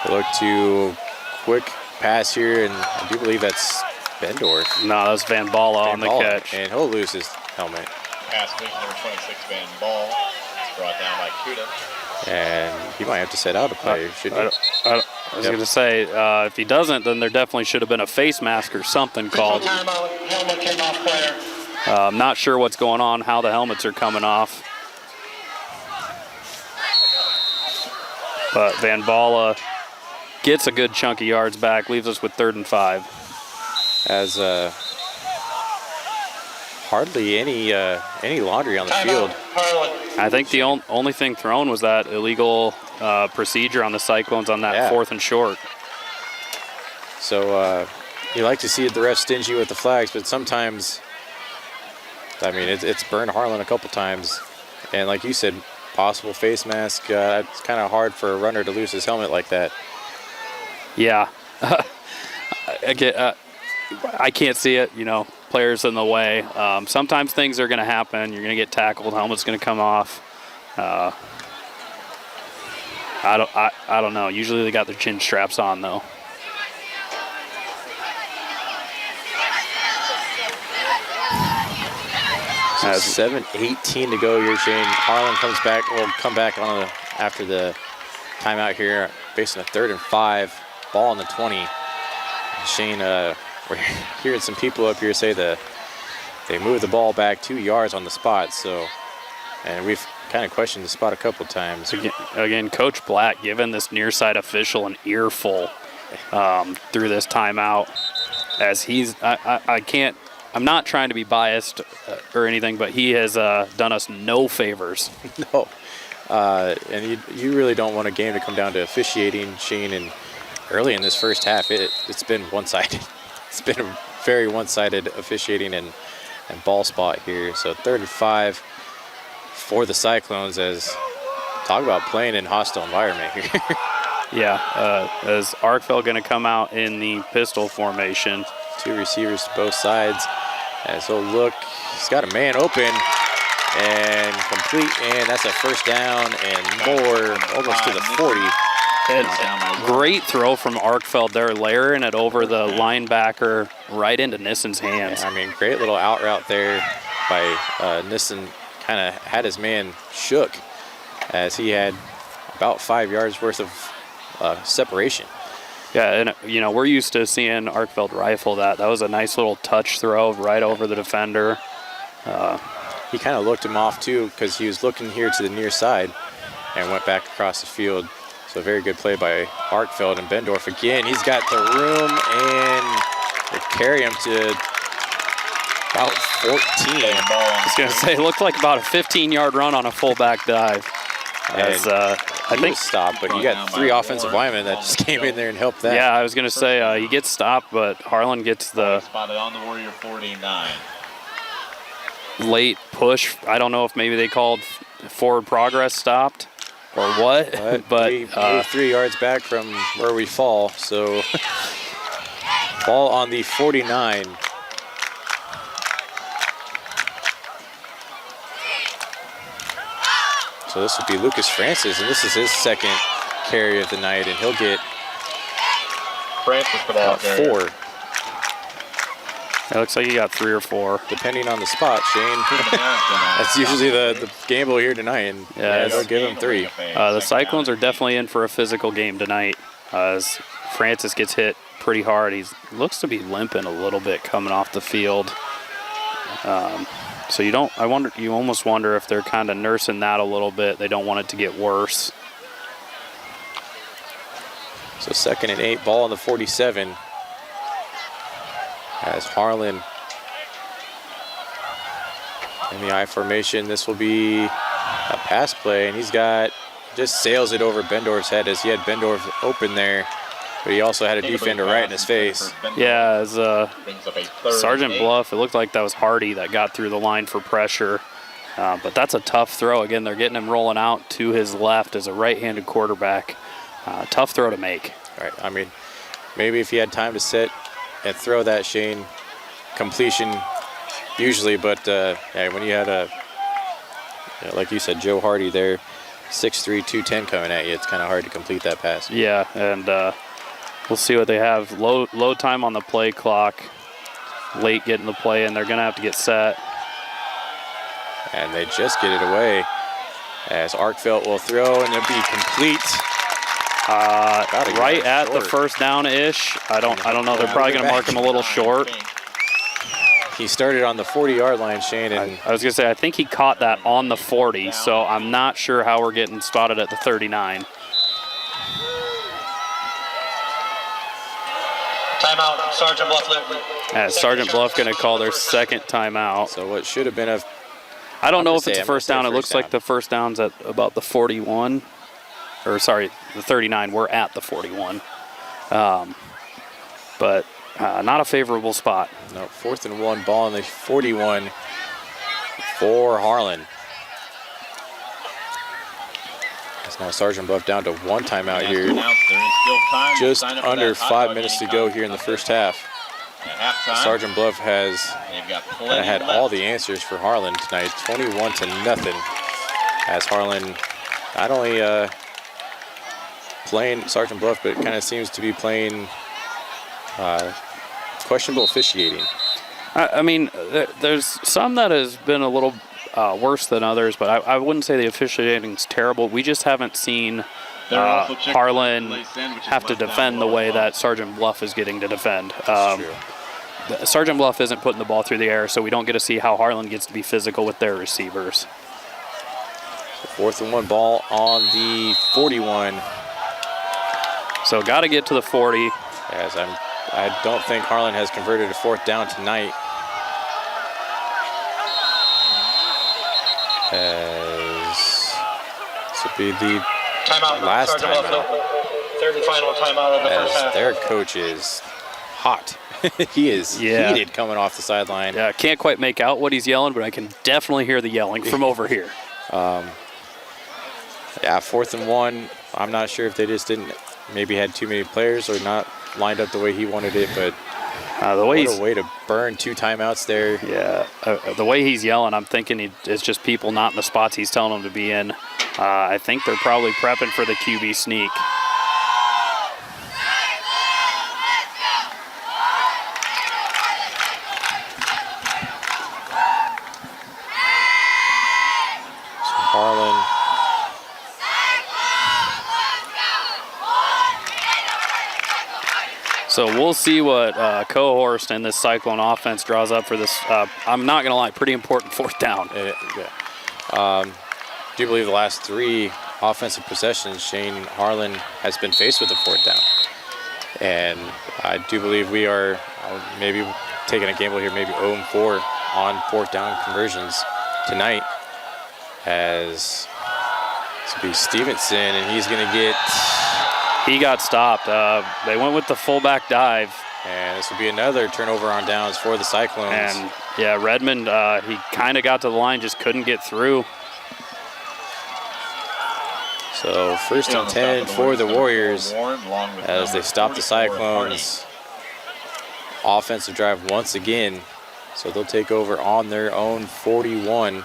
They look to quick pass here, and I do believe that's Bendorf. No, that's Van Balla on the catch. And he'll lose his helmet. Pass completion, number 26, Van Ball. It's brought down by Kuda. And he might have to set out a play, shouldn't he? I was going to say, if he doesn't, then there definitely should have been a face mask or something called. Helmet came off player. I'm not sure what's going on, how the helmets are coming off. But Van Balla gets a good chunk of yards back, leaves us with 3rd and 5. As hardly any laundry on the field. I think the only thing thrown was that illegal procedure on the Cyclones on that 4th and short. So you like to see the ref stingy with the flags, but sometimes, I mean, it's burned Harlan a couple times. And like you said, possible face mask. It's kind of hard for a runner to lose his helmet like that. Yeah. I can't see it, you know, players in the way. Sometimes things are going to happen. You're going to get tackled. Helmet's going to come off. I don't know. Usually they got their chin straps on, though. So 7:18 to go here, Shane. Harlan comes back. Will come back on after the timeout here, facing a 3rd and 5. Ball on the 20. Shane, we're hearing some people up here say they moved the ball back 2 yards on the spot. So, and we've kind of questioned the spot a couple times. Again, Coach Black giving this near side official an earful through this timeout, as I'm not trying to be biased or anything, but he has done us no favors. No. And you really don't want a game to come down to officiating, Shane. And early in this first half, it's been one-sided. It's been a very one-sided officiating and ball spot here. So 3rd and 5 for the Cyclones, as talk about playing in hostile environment here. Yeah, is Arkfeld going to come out in the pistol formation? 2 receivers to both sides. As he'll look, he's got a man open and complete, and that's a first down and more, almost to the 40. Great throw from Arkfeld there, layering it over the linebacker right into Nissen's hands. Yeah, I mean, great little out route there by Nissen. Kind of had his man shook as he had about 5 yards worth of separation. Yeah, and you know, we're used to seeing Arkfeld rifle that. That was a nice little touch throw right over the defender. He kind of looked him off too because he was looking here to the near side and went back across the field. So very good play by Arkfeld, and Bendorf again. He's got the room and they carry him to about 14. I was going to say, it looked like about a 15-yard run on a fullback dive. As, I think stopped, but you got 3 offensive linemen that just came in there and helped that. Yeah, I was going to say he gets stopped, but Harlan gets the spotted on the Warrior 49. Late push. I don't know if maybe they called forward progress stopped or what, but 3 yards back from where we fall. So ball on the 49. So this would be Lucas Francis, and this is his second carry of the night, and he'll get Francis the ball 4. It looks like he got 3 or 4. Depending on the spot, Shane. That's usually the gamble here tonight, and yeah, they'll give him 3. The Cyclones are definitely in for a physical game tonight as Francis gets hit pretty hard. He looks to be limping a little bit coming off the field. So you almost wonder if they're kind of nursing that a little bit. They don't want it to get worse. So 2nd and 8, ball on the 47. As Harlan in the I formation, this will be a pass play, and just sails it over Bendorf's head as he had Bendorf open there, but he also had a defender right in his face. Yeah, as Sergeant Bluff, it looked like that was Hardy that got through the line for pressure, but that's a tough throw. Again, they're getting him rolling out to his left as a right-handed quarterback. Tough throw to make. Right. I mean, maybe if he had time to sit and throw that, Shane, completion usually, but yeah, when you had like you said, Joe Hardy there, 6'3", 210 coming at you, it's kind of hard to complete that pass. Yeah, and we'll see what they have. Low time on the play clock, late getting the play, and they're going to have to get set. And they just get it away as Arkfeld will throw, and it'll be complete. Right at the first down-ish. I don't know. They're probably going to mark him a little short. He started on the 40-yard line, Shane. And I was going to say, I think he caught that on the 40, so I'm not sure how we're getting spotted at the 39. Timeout, Sergeant Bluff-Luton. Sergeant Bluff going to call their second timeout. So what should have been I don't know if it's a first down. It looks like the first down's at about the 41. Or sorry, the 39. We're at the 41. But not a favorable spot. No, 4th and 1, ball on the 41 for Harlan. It's now Sergeant Bluff down to 1 timeout here. Just under 5 minutes to go here in the first half. Sergeant Bluff has had all the answers for Harlan tonight, 21-0. As Harlan not only playing Sergeant Bluff, but kind of seems to be playing questionable officiating. I mean, there's some that has been a little worse than others, but I wouldn't say the officiating's terrible. We just haven't seen Harlan have to defend the way that Sergeant Bluff is getting to defend. Sergeant Bluff isn't putting the ball through the air, so we don't get to see how Harlan gets to be physical with their receivers. 4th and 1, ball on the 41. So got to get to the 40. As I don't think Harlan has converted a 4th down tonight. As this will be the last timeout. 3rd and final timeout of the first half. Their coach is hot. He is heated coming off the sideline. Yeah, can't quite make out what he's yelling, but I can definitely hear the yelling from over here. Yeah, 4th and 1. I'm not sure if they just didn't maybe had too many players or not lined up the way he wanted it, but what a way to burn 2 timeouts there. Yeah, the way he's yelling, I'm thinking it's just people not in the spots he's telling them to be in. I think they're probably prepping for the QB sneak. Harlan. So we'll see what Cohorst and this Cyclone offense draws up for this. I'm not going to lie, pretty important 4th down. Do believe the last 3 offensive possessions, Shane Harlan has been faced with a 4th down. And I do believe we are maybe taking a gamble here, maybe 0-4 on 4th down conversions tonight. As this will be Stevenson, and he's going to get... He got stopped. They went with the fullback dive. And this will be another turnover on downs for the Cyclones. And, yeah, Redmond, he kind of got to the line, just couldn't get through. So 1st and 10 for the Warriors as they stop the Cyclones. Offensive drive once again. So they'll take over on their own 41.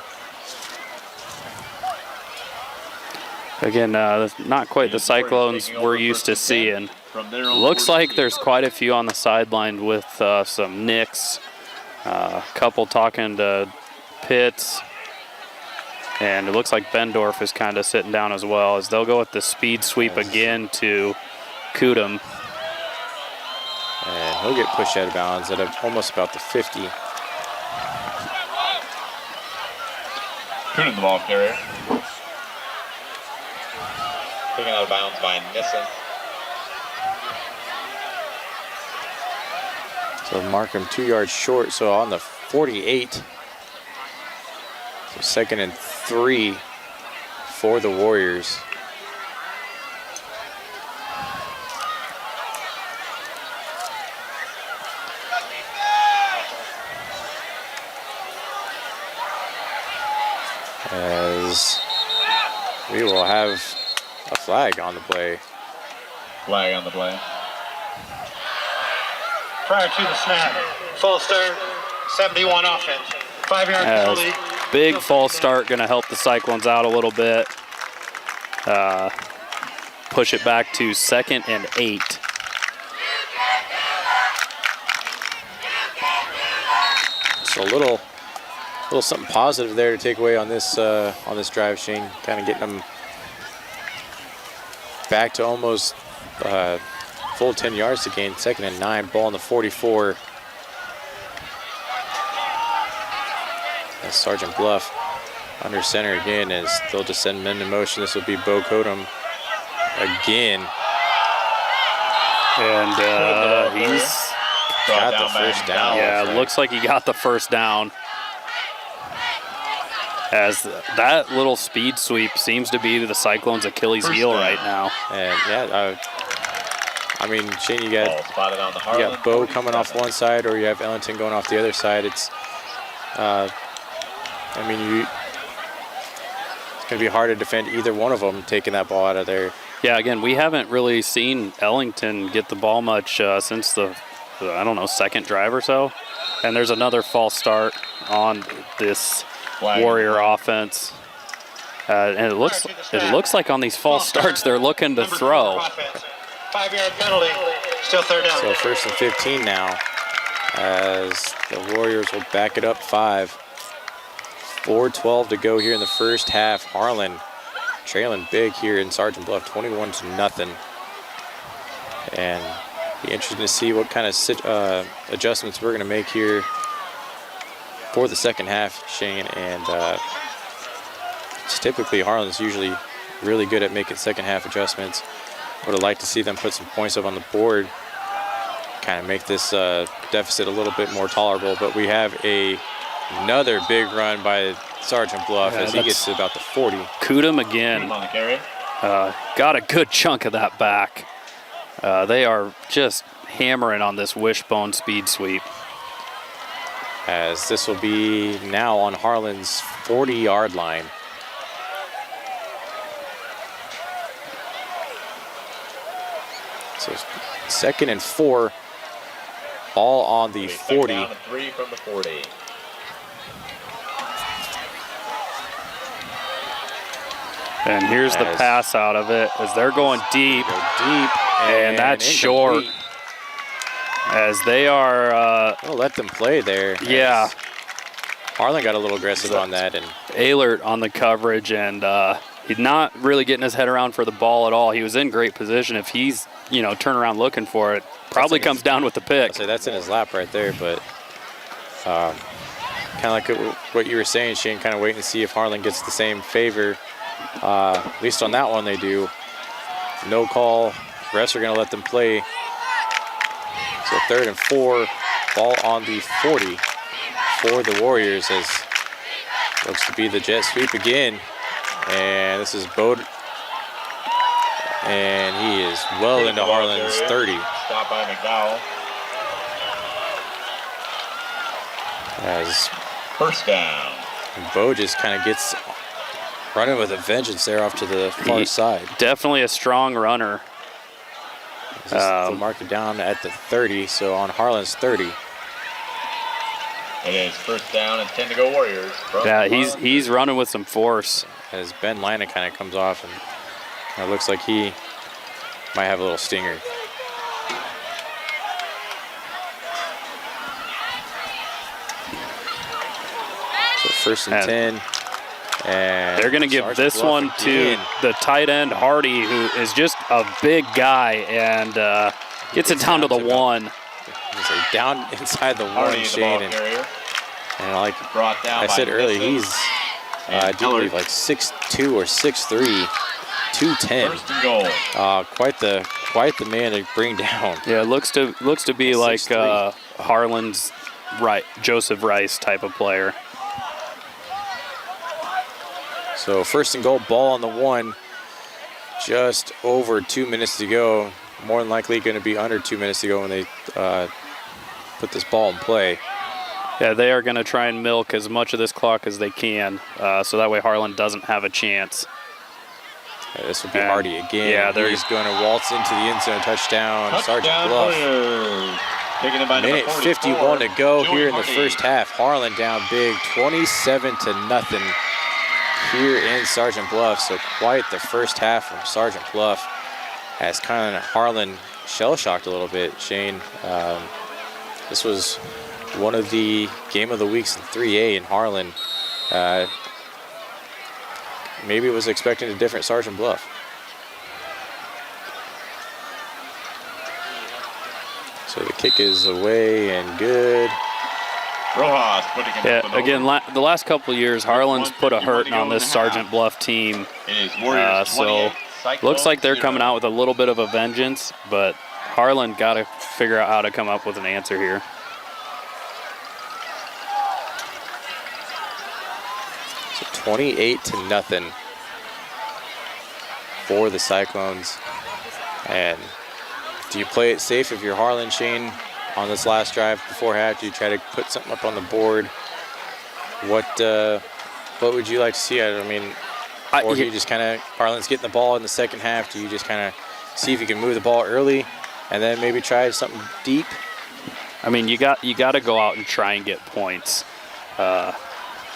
Again, not quite the Cyclones we're used to seeing. Looks like there's quite a few on the sideline with some nicks. A couple talking to Pitts. And it looks like Bendorf is kind of sitting down as well, as they'll go with the speed sweep again to Kudum. And he'll get pushed out of bounds at almost about the 50. Kudum, the ball carrier. Taken out of bounds by Nissen. So mark him 2 yards short, so on the 48. So 2nd and 3 for the Warriors. As we will have a flag on the play. Flag on the play. Prior to the snap, false start, 71 offense, 5-yard penalty. Big false start, going to help the Cyclones out a little bit. Push it back to 2nd and 8. So a little something positive there to take away on this drive, Shane. Kind of getting them back to almost full 10 yards to gain. 2nd and 9, ball on the 44. As Sergeant Bluff under center again, as they'll just send men in motion. This will be Bo Kodum again. And he's got the 1st down. Yeah, looks like he got the 1st down. As that little speed sweep seems to be the Cyclones' Achilles heel right now. And yeah, I mean, Shane, you got Bo coming off one side, or you have Ellington going off the other side. It's, I mean, it's going to be hard to defend either one of them taking that ball out of there. Yeah, again, we haven't really seen Ellington get the ball much since the, I don't know, 2nd drive or so. And there's another false start on this Warrior offense. And it looks like on these false starts they're looking to throw. 5-yard penalty, still 3rd down. So 1st and 15 now, as the Warriors will back it up 5. 4:12 to go here in the first half. Harlan trailing big here in Sergeant Bluff, 21-0. And be interesting to see what kind of adjustments we're going to make here for the second half, Shane. And it's typically Harlan's usually really good at making second half adjustments. Would have liked to see them put some points up on the board, kind of make this deficit a little bit more tolerable. But we have another big run by Sergeant Bluff as he gets to about the 40. Kudum again. Got a good chunk of that back. They are just hammering on this wishbone speed sweep. As this will be now on Harlan's 40-yard line. So 2nd and 4. Ball on the 40. Down and 3 from the 40. And here's the pass out of it as they're going deep. And that's short. As they are... We'll let them play there. Yeah. Harlan got a little aggressive on that. And Ehlert on the coverage, and he's not really getting his head around for the ball at all. He was in great position. If he's, turn around looking for it, probably comes down with the pick. So that's in his lap right there, but kind of like what you were saying, Shane, kind of waiting to see if Harlan gets the same favor. At least on that one they do. No call. Refs are going to let them play. So 3rd and 4. Ball on the 40 for the Warriors as looks to be the jet sweep again. And this is Bode. And he is well into Harlan's 30. Stop by McDowell. As first down. Bo just kind of gets running with a vengeance there off to the far side. Definitely a strong runner. They'll mark it down at the 30, so on Harlan's 30. It is first down and 10 to go Warriors. Yeah, he's running with some force. As Ben Lana kind of comes off, and it looks like he might have a little stinger. So 1st and 10. And they're going to give this one to the tight end, Hardy, who is just a big guy and gets it down to the 1. He's down inside the 1, Shane. And like I said earlier, he's, I do believe, like 6'2" or 6'3", 210. Quite the man to bring down. Yeah, it looks to be like Harlan's Joseph Rice type of player. So 1st and goal, ball on the 1. Just over 2 minutes to go. More than likely going to be under 2 minutes to go when they put this ball in play. Yeah, they are going to try and milk as much of this clock as they can, so that way Harlan doesn't have a chance. This will be Hardy again. Yeah, he's going to waltz into the end zone, touchdown. Sergeant Bluff. Minute 51 to go here in the first half. Harlan down big, 27-0 here in Sergeant Bluff. So quite the first half from Sergeant Bluff. Has kind of Harlan shell-shocked a little bit, Shane. This was one of the game of the weeks in 3A in Harlan. Maybe was expecting a different Sergeant Bluff. So the kick is away and good. Rojas putting it yeah, again, the last couple of years, Harlan's put a hurting on this Sergeant Bluff team. So looks like they're coming out with a little bit of a vengeance, but Harlan got to figure out how to come up with an answer here. So 28-0 for the Cyclones. And do you play it safe if you're Harlan, Shane, on this last drive before half? Do you try to put something up on the board? What would you like to see? I mean, or do you just kind of, Harlan's getting the ball in the second half, do you just kind of see if you can move the ball early and then maybe try something deep? I mean, you got to go out and try and get points.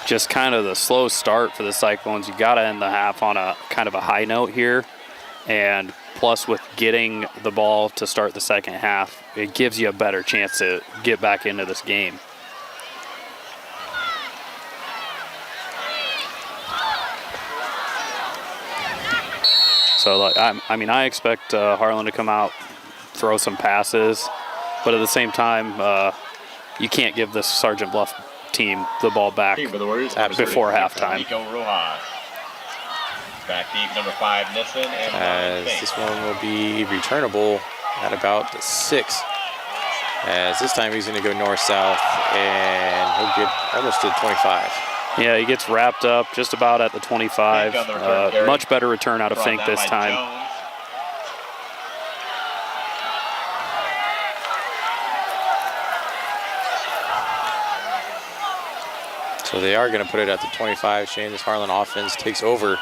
Just kind of the slow start for the Cyclones. You got to end the half on a kind of a high note here. And plus with getting the ball to start the second half, it gives you a better chance to get back into this game. So, like, I expect Harlan to come out, throw some passes, but at the same time, you can't give this Sergeant Bluff team the ball back before halftime. Nico Rojas. Back deep, number 5, Nissen. And this one will be returnable at about the 6. As this time he's going to go north-south, and he'll get almost to the 25. Yeah, he gets wrapped up just about at the 25. Much better return out of Fink this time. So they are going to put it at the 25. Shane, this Harlan offense takes over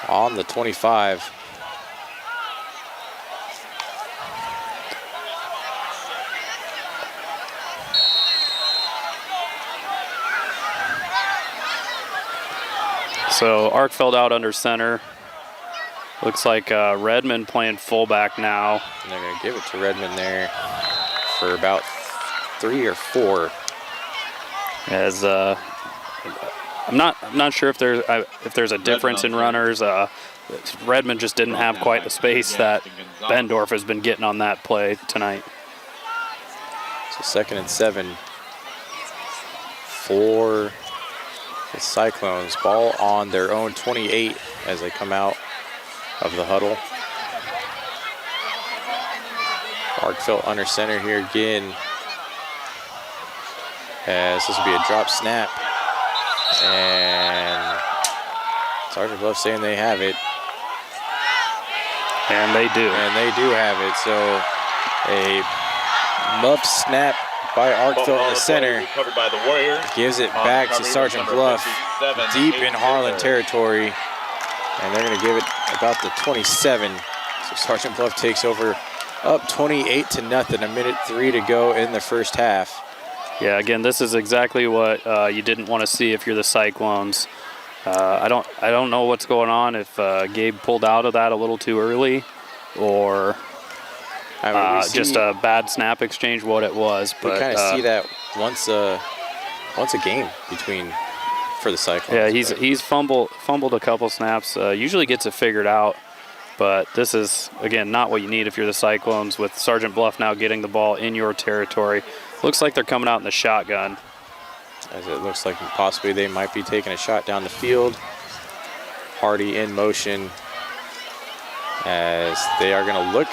on the 25. So Arkfeld out under center. Looks like Redmond playing fullback now. And they're going to give it to Redmond there for about 3 or 4. As I'm not sure if there's a difference in runners. Redmond just didn't have quite the space that Bendorf has been getting on that play tonight. So 2nd and 7 for the Cyclones. Ball on their own 28 as they come out of the huddle. Arkfeld under center here again, as this will be a drop snap. And Sergeant Bluff saying they have it. And they do. And they do have it. So a muff snap by Arkfeld in the center gives it back to Sergeant Bluff deep in Harlan territory. And they're going to give it about the 27. So Sergeant Bluff takes over up 28-0. 1:03 to go in the first half. Yeah, again, this is exactly what you didn't want to see if you're the Cyclones. I don't know what's going on, if Gabe pulled out of that a little too early, or just a bad snap exchange, what it was. But we kind of see that once a game for the Cyclones. Yeah, he's fumbled a couple snaps. Usually gets it figured out, but this is, again, not what you need if you're the Cyclones, with Sergeant Bluff now getting the ball in your territory. Looks like they're coming out in the shotgun. As it looks like possibly they might be taking a shot down the field. Hardy in motion as they are going to look.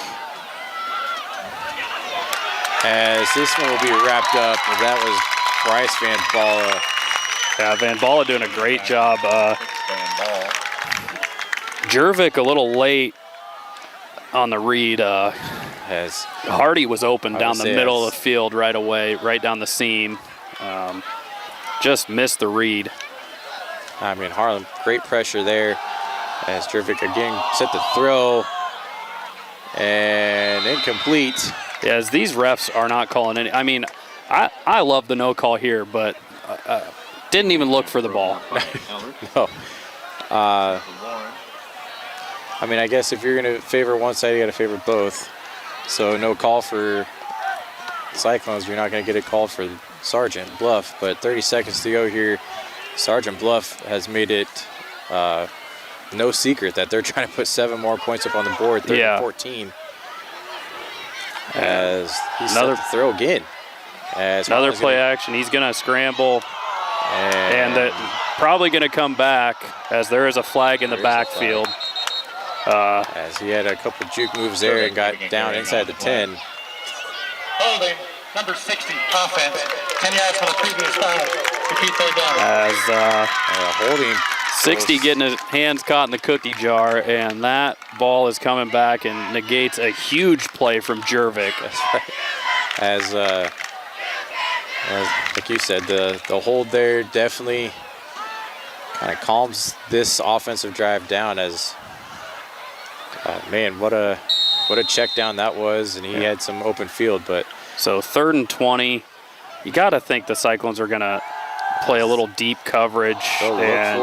As this one will be wrapped up. That was Bryce Van Balla. Yeah, Van Balla doing a great job. Jervik a little late on the read. As Hardy was open down the middle of the field right away, right down the seam. Just missed the read. I mean, Harlan, great pressure there as Jervik again set the throw and incomplete. Yeah, as these refs are not calling any. I mean, I love the no call here, but didn't even look for the ball. No. I mean, I guess if you're going to favor one side, you got to favor both. So no call for Cyclones. You're not going to get a call for Sergeant Bluff. But 30 seconds to go here. Sergeant Bluff has made it no secret that they're trying to put 7 more points up on the board, 30-14. As he set the throw again. As another play action. He's going to scramble. And probably going to come back, as there is a flag in the backfield. As he had a couple juke moves there and got down inside the 10. Holding, number 60, offense. 10 yards from the previous foul to keep their down. As holding. 60 getting his hands caught in the cookie jar, and that ball is coming back and negates a huge play from Jervik. That's right. As like you said, the hold there definitely kind of calms this offensive drive down. As man, what a check down that was, and he had some open field. But so 3rd and 20, you got to think the Cyclones are going to play a little deep coverage. And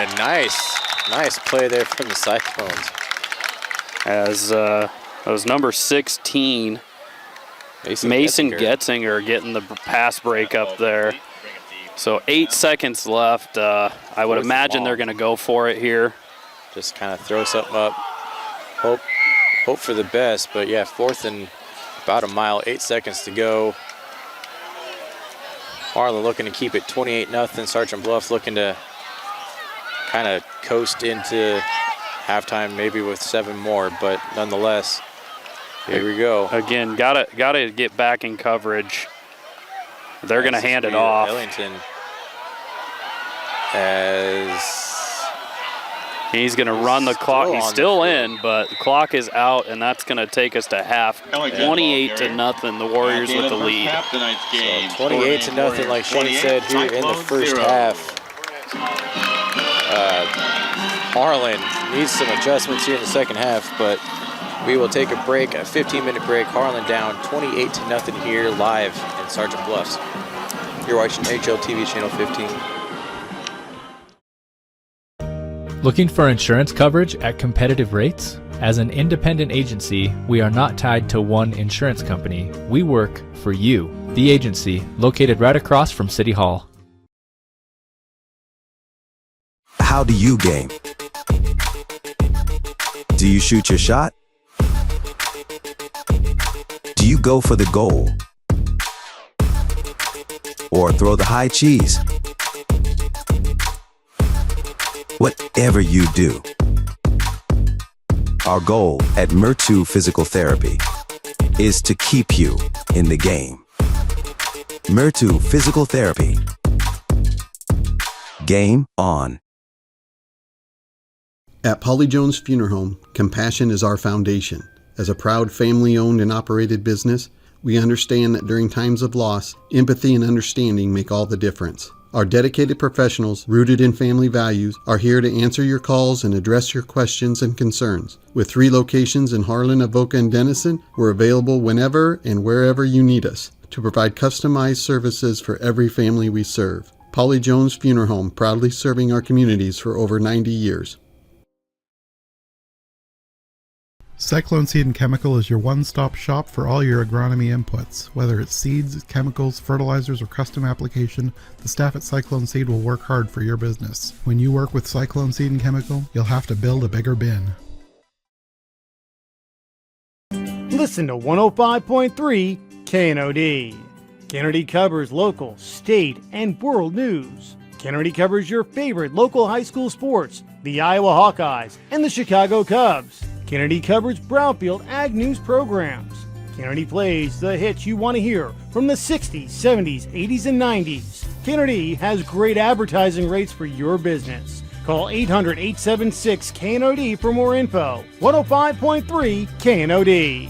a nice play there from the Cyclones. As that was number 16. Mason Getzinger getting the pass break up there. So 8 seconds left. I would imagine they're going to go for it here. Just kind of throw something up. Hope for the best. But yeah, 4th and about a mile, 8 seconds to go. Harlan looking to keep it 28-0. Sergeant Bluff looking to kind of coast into halftime, maybe with 7 more. But nonetheless, here we go. Again, gotta get back in coverage. They're going to hand it off. Ellington, as he's going to run the clock. He's still in, but the clock is out, and that's going to take us to half. 28-0. The Warriors with the lead. So 28-0, like Shane said here in the first half. Harlan needs some adjustments here in the second half, but we will take a break, a 15-minute break. Harlan down 28-0 here live in Sergeant Bluffs. You're watching HLTV Channel 15. Looking for insurance coverage at competitive rates? As an independent agency, we are not tied to one insurance company. We work for you, the agency, located right across from City Hall. How do you game? Do you shoot your shot? Do you go for the goal? Or throw the high cheese? Whatever you do, our goal at Murtu Physical Therapy is to keep you in the game. Murtu Physical Therapy. Game on. At Polly Jones Funeral Home, compassion is our foundation. As a proud family-owned and operated business, we understand that during times of loss, empathy and understanding make all the difference. Our dedicated professionals, rooted in family values, are here to answer your calls and address your questions and concerns. With 3 locations in Harlan, Avoca, and Denison, we're available whenever and wherever you need us to provide customized services for every family we serve. Polly Jones Funeral Home, proudly serving our communities for over 90 years. Cyclone Seed and Chemical is your one-stop shop for all your agronomy inputs. Whether it's seeds, chemicals, fertilizers, or custom application, the staff at Cyclone Seed will work hard for your business. When you work with Cyclone Seed and Chemical, you'll have to build a bigger bin. Listen to 105.3 KNOD. KNOD covers local, state, and world news. KNOD covers your favorite local high school sports, the Iowa Hawkeyes and the Chicago Cubs. KNOD covers Brownfield Ag News programs. KNOD plays the hits you want to hear from the 60s, 70s, 80s, and 90s. KNOD has great advertising rates for your business. Call 800-876-KNOD for more info. 105.3 KNOD.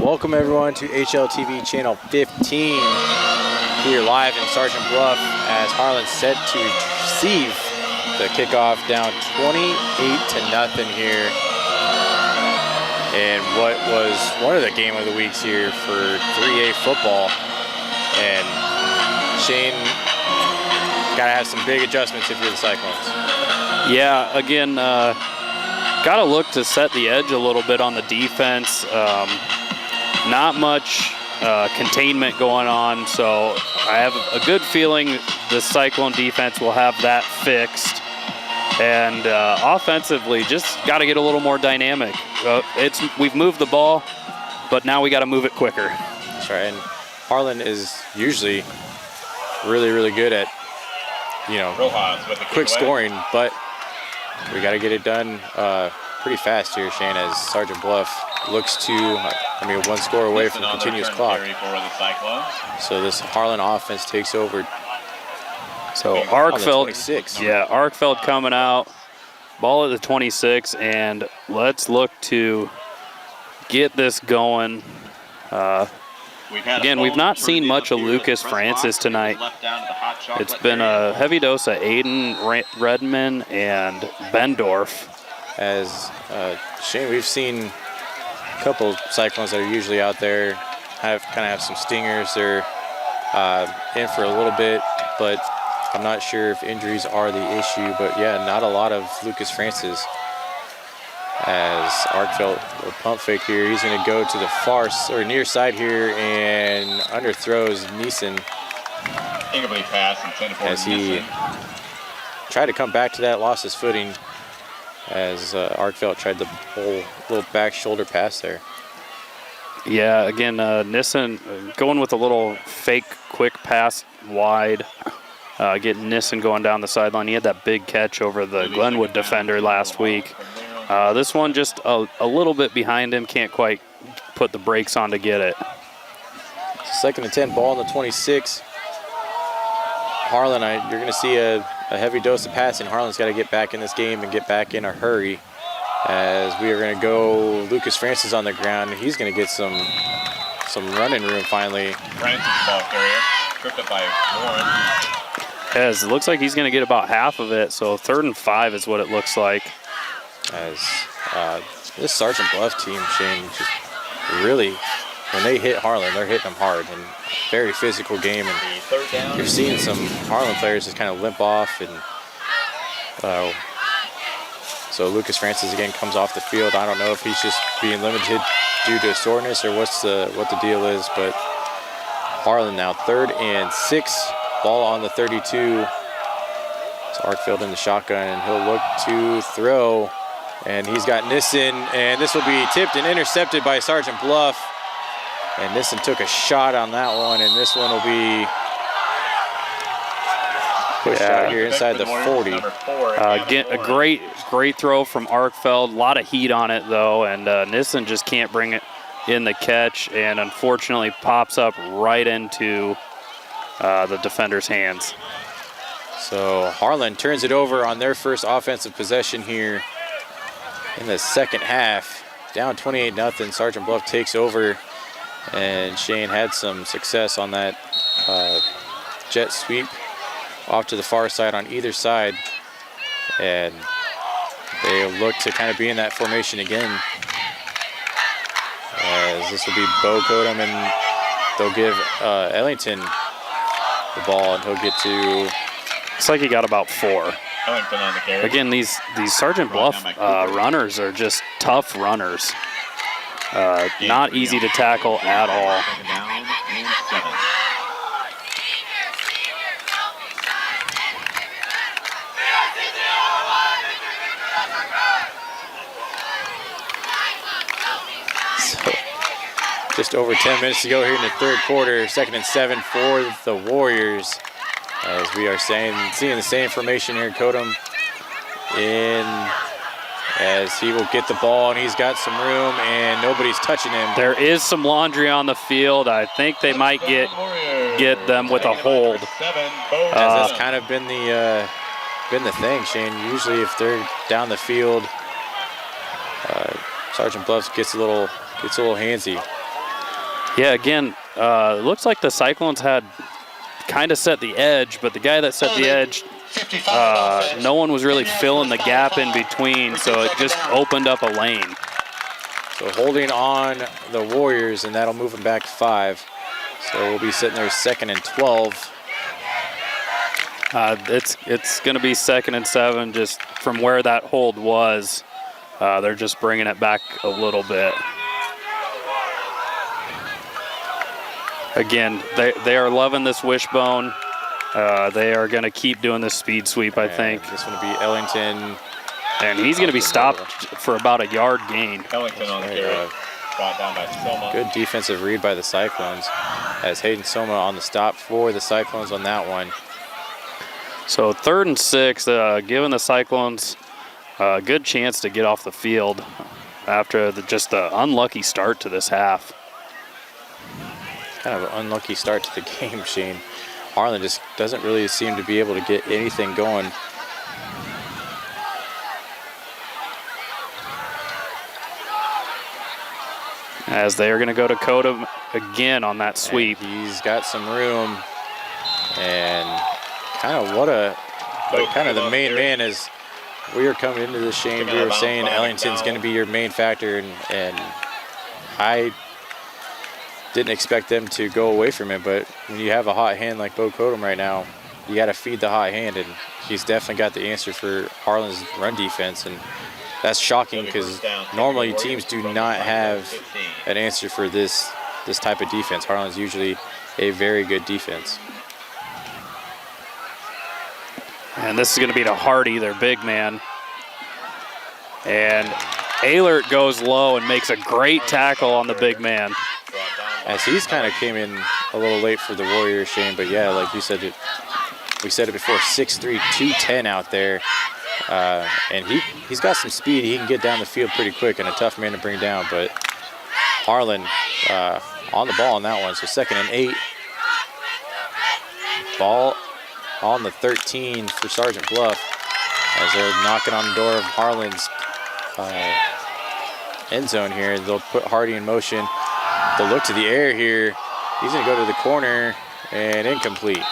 Welcome everyone to HLTV Channel 15. Here live in Sergeant Bluff as Harlan set to receive the kickoff, down 28-0 here. And what was one of the game of the weeks here for 3A football. And Shane, gotta have some big adjustments if you're the Cyclones. Yeah, again, gotta look to set the edge a little bit on the defense. Not much containment going on, so I have a good feeling the Cyclone defense will have that fixed. And offensively, just got to get a little more dynamic. We've moved the ball, but now we got to move it quicker. That's right, and Harlan is usually really, really good at, quick scoring, but we got to get it done pretty fast here, Shane, as Sergeant Bluff looks to, one score away from continuous clock. So this Harlan offense takes over. So Arkfeld coming out, ball at the 26, and let's look to get this going. Again, we've not seen much of Lucas Francis tonight. It's been a heavy dose of Aiden Redman and Bendorf. As Shane, we've seen a couple Cyclones that are usually out there have some stingers. They're in for a little bit, but I'm not sure if injuries are the issue. But yeah, not a lot of Lucas Francis. As Arkfeld will pump fake here, he's going to go to the near side here and underthrows Neeson. Incomplete pass intended for as he tried to come back to that, lost his footing as Arkfeld tried to pull a little back shoulder pass there. Yeah, again, Nissen going with a little fake quick pass wide, getting Nissen going down the sideline. He had that big catch over the Glenwood defender last week. This one just a little bit behind him, can't quite put the brakes on to get it. 2nd and 10, ball on the 26. Harlan, you're going to see a heavy dose of passing. Harlan's got to get back in this game and get back in a hurry, as we are going to go Lucas Francis on the ground. He's going to get some running room finally. Francis ball carrier, tripped up by Warren. As it looks like he's going to get about half of it, so 3rd and 5 is what it looks like. As this Sergeant Bluff team, Shane, just really, when they hit Harlan, they're hitting them hard, and very physical game. And you're seeing some Harlan players just kind of limp off, and So Lucas Francis again comes off the field. I don't know if he's just being limited due to soreness or what the deal is, but Harlan now 3rd and 6, ball on the 32. It's Arkfield in the shotgun, and he'll look to throw, and he's got Nissen, and this will be tipped and intercepted by Sergeant Bluff. And Nissen took a shot on that one, and this one will be pushed out here inside the 40. Again, a great throw from Arkfeld. A lot of heat on it, though, and Nissen just can't bring it in the catch, and unfortunately pops up right into the defender's hands. So Harlan turns it over on their first offensive possession here in the second half. Down 28-0, Sergeant Bluff takes over, and Shane had some success on that jet sweep off to the far side on either side, and they look to kind of be in that formation again, as this will be Bo Kodum, and they'll give Ellington the ball, and he'll get to, looks like he got about 4. Ellington on the carry. Again, these Sergeant Bluff runners are just tough runners. Not easy to tackle at all. Down and 7. Just over 10 minutes to go here in the third quarter. 2nd and 7 for the Warriors. As we are seeing the same formation here. Kodum in as he will get the ball, and he's got some room, and nobody's touching him. There is some laundry on the field. I think they might get them with a hold. As that's kind of been the thing, Shane. Usually if they're down the field, Sergeant Bluff gets a little handsy. Yeah, again, it looks like the Cyclones had kind of set the edge, but the guy that set the edge, no one was really filling the gap in between, so it just opened up a lane. So holding on the Warriors, and that'll move them back 5. So we'll be sitting there 2nd and 12. It's going to be 2nd and 7, just from where that hold was. They're just bringing it back a little bit. Again, they are loving this wishbone. They are going to keep doing this speed sweep, I think. This one will be Ellington. And he's going to be stopped for about a yard gain. Ellington on the carry. Brought down by Soma. Good defensive read by the Cyclones, as Hayden Soma on the stop for the Cyclones on that one. So 3rd and 6, giving the Cyclones a good chance to get off the field after just the unlucky start to this half. Kind of an unlucky start to the game, Shane. Harlan just doesn't really seem to be able to get anything going. As they are going to go to Kodum again on that sweep. And he's got some room, and kind of the main man is, we are coming into this, Shane. We were saying Ellington's going to be your main factor, and I didn't expect them to go away from him, but when you have a hot hand like Bo Kodum right now, you got to feed the hot hand, and he's definitely got the answer for Harlan's run defense, and that's shocking because normally teams do not have an answer for this type of defense. Harlan's usually a very good defense. And this is going to be to Hardy, their big man. And Ehlert goes low and makes a great tackle on the big man. As he's kind of came in a little late for the Warriors, Shane, but yeah, like you said, we said it before, 6'3", 210 out there. And he's got some speed. He can get down the field pretty quick and a tough man to bring down, but Harlan on the ball on that one. So 2nd and 8. Ball on the 13 for Sergeant Bluff as they're knocking on the door of Harlan's end zone here. They'll put Hardy in motion. They'll look to the air here. He's going to go to the corner and incomplete.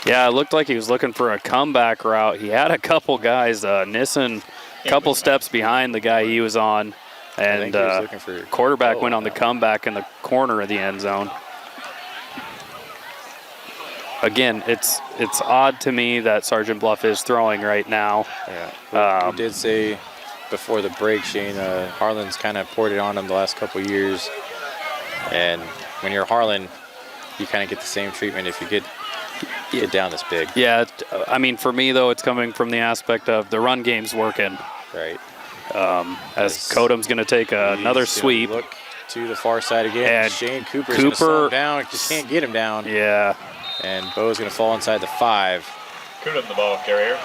Yeah, it looked like he was looking for a comeback route. He had a couple guys, Nissen, a couple steps behind the guy he was on, and quarterback went on the comeback in the corner of the end zone. again, it's odd to me that Sergeant Bluff is throwing right now. Yeah. We did say before the break, Shane, Harlan's kind of poured it on him the last couple of years. And when you're Harlan, you kind of get the same treatment if you get down this big. Yeah, I mean, for me, though, it's coming from the aspect of the run game's working. Right. As Kodum's going to take another sweep. Look to the far side again. And Shane Cooper's going to slow him down. Just can't get him down. Yeah. And Bo's going to fall inside the 5. Kodum, the ball carrier,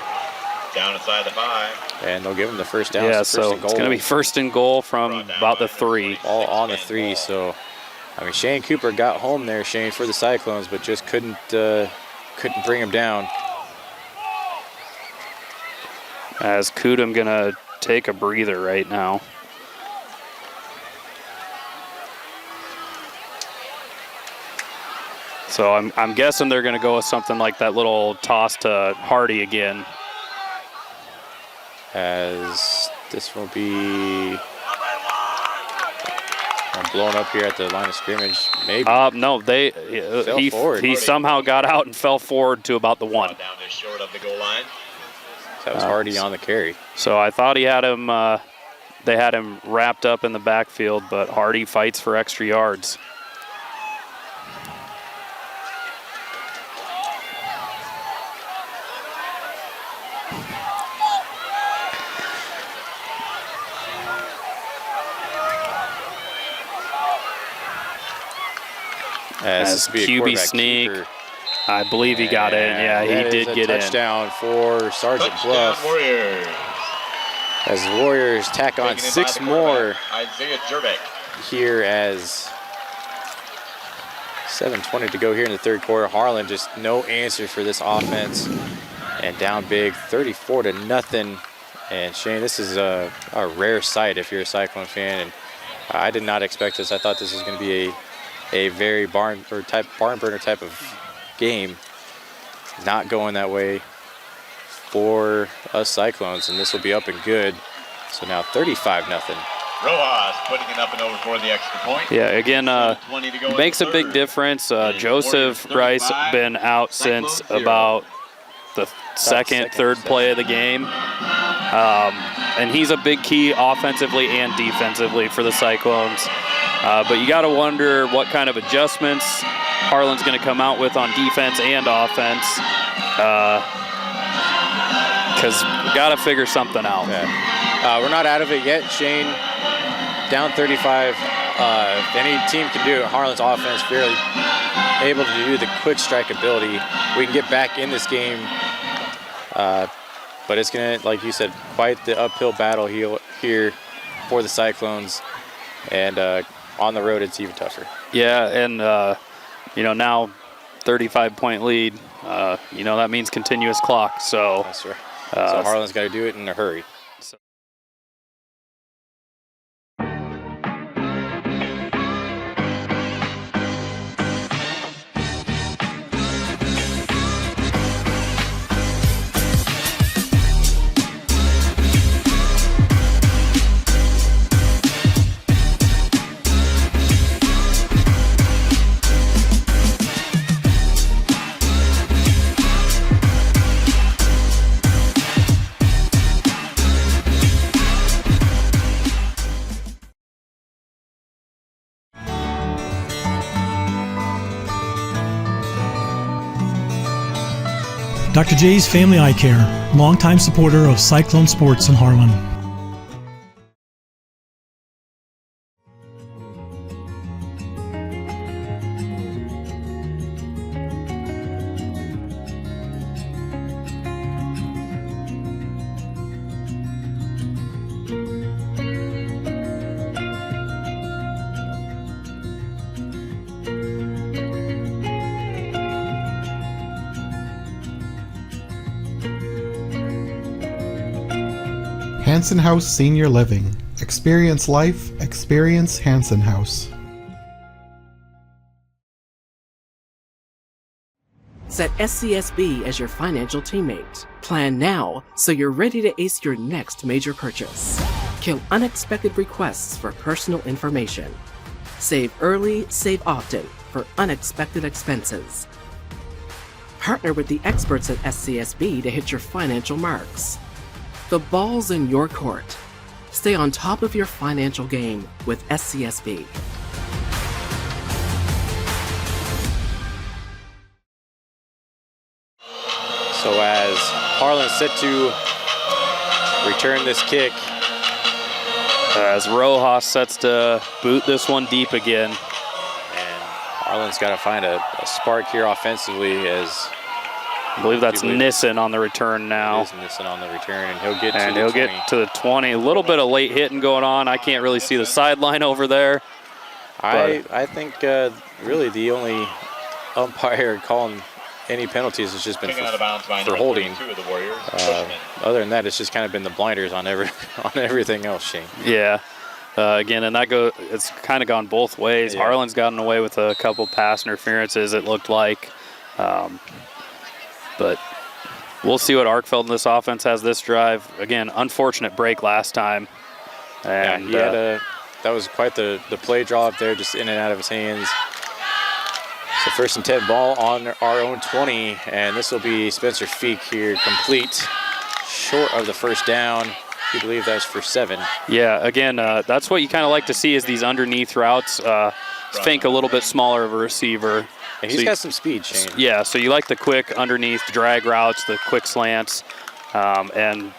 down inside the 5. And they'll give him the first down. Yeah, so it's going to be first and goal from about the 3. All on the 3, so, I mean, Shane Cooper got home there, Shane, for the Cyclones, but just couldn't bring him down. As Kodum going to take a breather right now. So I'm guessing they're going to go with something like that little toss to Hardy again. As this will be blown up here at the line of scrimmage, maybe. No, he somehow got out and fell forward to about the 1. Down just short of the goal line. That was Hardy on the carry. So I thought he had him. They had him wrapped up in the backfield, but Hardy fights for extra yards. As QB sneak, I believe he got in. Yeah, he did get in. Touchdown for Sergeant Bluff. Warriors. As the Warriors tack on 6 more Isaiah Jerbeck here as 7:20 to go here in the 3rd quarter. Harlan just no answer for this offense, and down big, 34-0. And Shane, this is a rare sight if you're a Cyclone fan, and I did not expect this. I thought this was going to be a very barn burner type of game. Not going that way for us Cyclones, and this will be up and good. So now 35-0. Rojas putting it up and over for the extra point. Yeah, again, makes a big difference. Joseph Rice been out since about the second, third play of the game. And he's a big key offensively and defensively for the Cyclones. But you got to wonder what kind of adjustments Harlan's going to come out with on defense and offense. Because we got to figure something out. Yeah. We're not out of it yet, Shane. Down 35. If any team can do it, Harlan's offense really able to do the quick strike ability. We can get back in this game. But it's going to, like you said, quite the uphill battle here for the Cyclones. And on the road, it's even tougher. Yeah, and, now 35-point lead, that means continuous clock. So that's right. So Harlan's got to do it in a hurry. Dr. J's Family Eye Care, longtime supporter of Cyclone Sports in Harlan. Hanson House Senior Living. Experience life, experience Hanson House. Set SCSB as your financial teammate. Plan now so you're ready to ace your next major purchase. Kill unexpected requests for personal information. Save early, save often for unexpected expenses. Partner with the experts at SCSB to hit your financial marks. The ball's in your court. Stay on top of your financial game with SCSB. So as Harlan's set to return this kick, as Rojas sets to boot this one deep again. And Harlan's got to find a spark here offensively, as I believe that's Nissen on the return now. It is Nissen on the return, and he'll get to the 20. A little bit of late hitting going on. I can't really see the sideline over there. I think really the only umpire calling any penalties has just been for holding. Other than that, it's just kind of been the blinders on everything else, Shane. Yeah. Again, and it's kind of gone both ways. Yeah. Harlan's gotten away with a couple pass interferences, it looked like. But we'll see what Arkfeld in this offense has this drive. Again, unfortunate break last time. And yeah, that was quite the play draw up there, just in and out of his hands. So 1st and 10 ball on our own 20, and this will be Spencer Feek here, complete, short of the first down. You believe that's for 7. Yeah, again, that's what you kind of like to see is these underneath routes. Fink a little bit smaller of a receiver. And he's got some speed, Shane. Yeah, so you like the quick underneath drag routes, the quick slants, and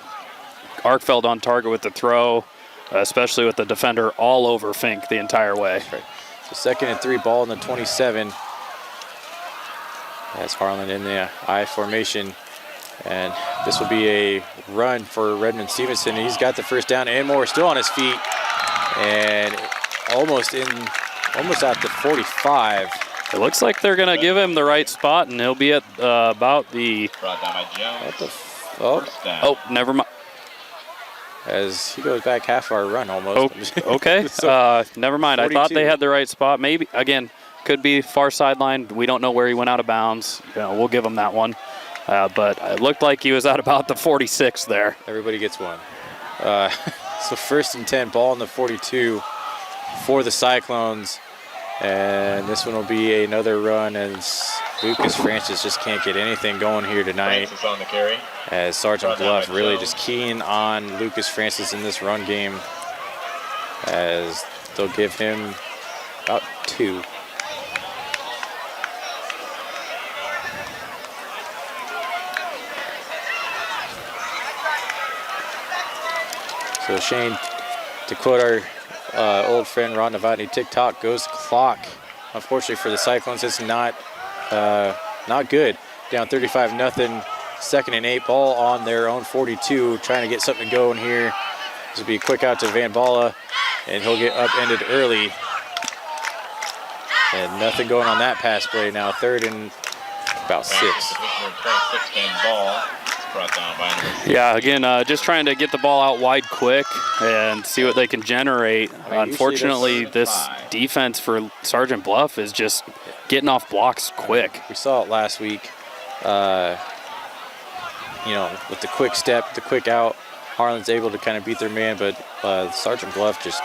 Arkfeld on target with the throw, especially with the defender all over Fink the entire way. Right. So 2nd and 3 ball in the 27. That's Harlan in the I formation. And this will be a run for Redmond Stevenson. He's got the first down and more, still on his feet. And almost at the 45. It looks like they're going to give him the right spot, and he'll be at about the... Brought down by Jones. Never mind. As he goes back half our run almost. Okay, so, never mind. 42. I thought they had the right spot. Maybe, again, could be far sideline. We don't know where he went out of bounds. We'll give him that one. But it looked like he was at about the 46 there. Everybody gets one. So 1st and 10, ball in the 42 for the Cyclones. And this one will be another run as Lucas Francis just can't get anything going here tonight. Francis on the carry. As Sergeant Bluff really just keen on Lucas Francis in this run game, as they'll give him about 2. So Shane, to quote our old friend Ron Novotny, tick-tock goes the clock. Unfortunately for the Cyclones, it's not good. Down 35-0, 2nd and 8, ball on their own 42, trying to get something going here. This will be a quick out to Van Balla, and he'll get upended early. And nothing going on that pass play now. 3rd and about 6. Yeah, again, just trying to get the ball out wide quick and see what they can generate. Unfortunately, this defense for Sergeant Bluff is just getting off blocks quick. We saw it last week, with the quick step, the quick out. Harlan's able to kind of beat their man, but Sergeant Bluff just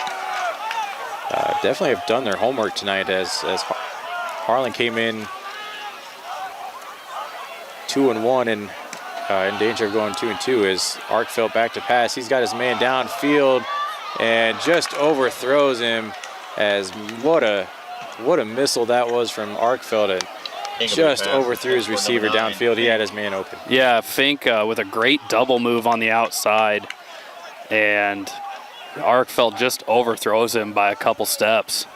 definitely have done their homework tonight as Harlan came in 2-1 and in danger of going 2-2 as Arkfeld back to pass. He's got his man downfield and just overthrows him. As what a missile that was from Arkfeld, and just overthrew his receiver downfield. He had his man open. Yeah, Fink with a great double move on the outside, and Arkfeld just overthrows him by a couple steps.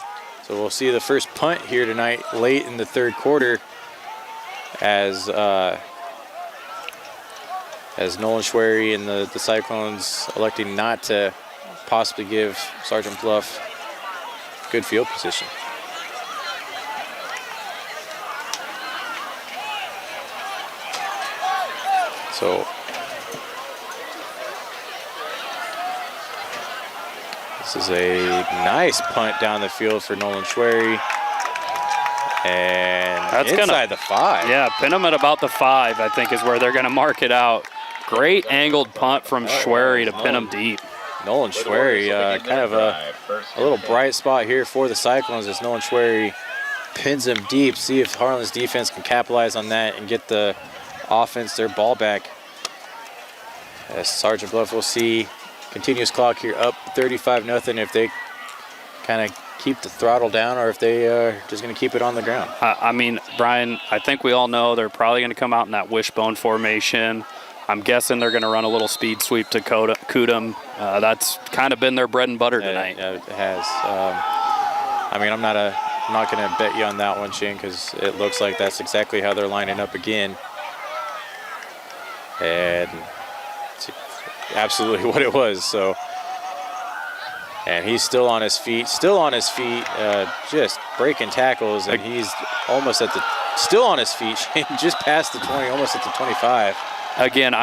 So we'll see the first punt here tonight, late in the 3rd quarter, as Nolan Schwery and the Cyclones electing not to possibly give Sergeant Bluff good field position. So this is a nice punt down the field for Nolan Schwery. And that's inside the 5. Yeah, pin them at about the 5, I think, is where they're going to mark it out. Great angled punt from Schwery to pin them deep. Nolan Schwery, kind of a little bright spot here for the Cyclones as Nolan Schwery pins him deep. See if Harlan's defense can capitalize on that and get the offense their ball back. As Sergeant Bluff will see continuous clock here, up 35-0 if they kind of keep the throttle down or if they are just going to keep it on the ground. I mean, Brian, I think we all know they're probably going to come out in that wishbone formation. I'm guessing they're going to run a little speed sweep to Kudum. That's kind of been their bread and butter tonight. Yeah, it has. I mean, I'm not going to bet you on that one, Shane, because it looks like that's exactly how they're lining up again. And it's absolutely what it was. So, and he's still on his feet, just breaking tackles, and he's almost at the, still on his feet, just past the 20, almost at the 25. Again,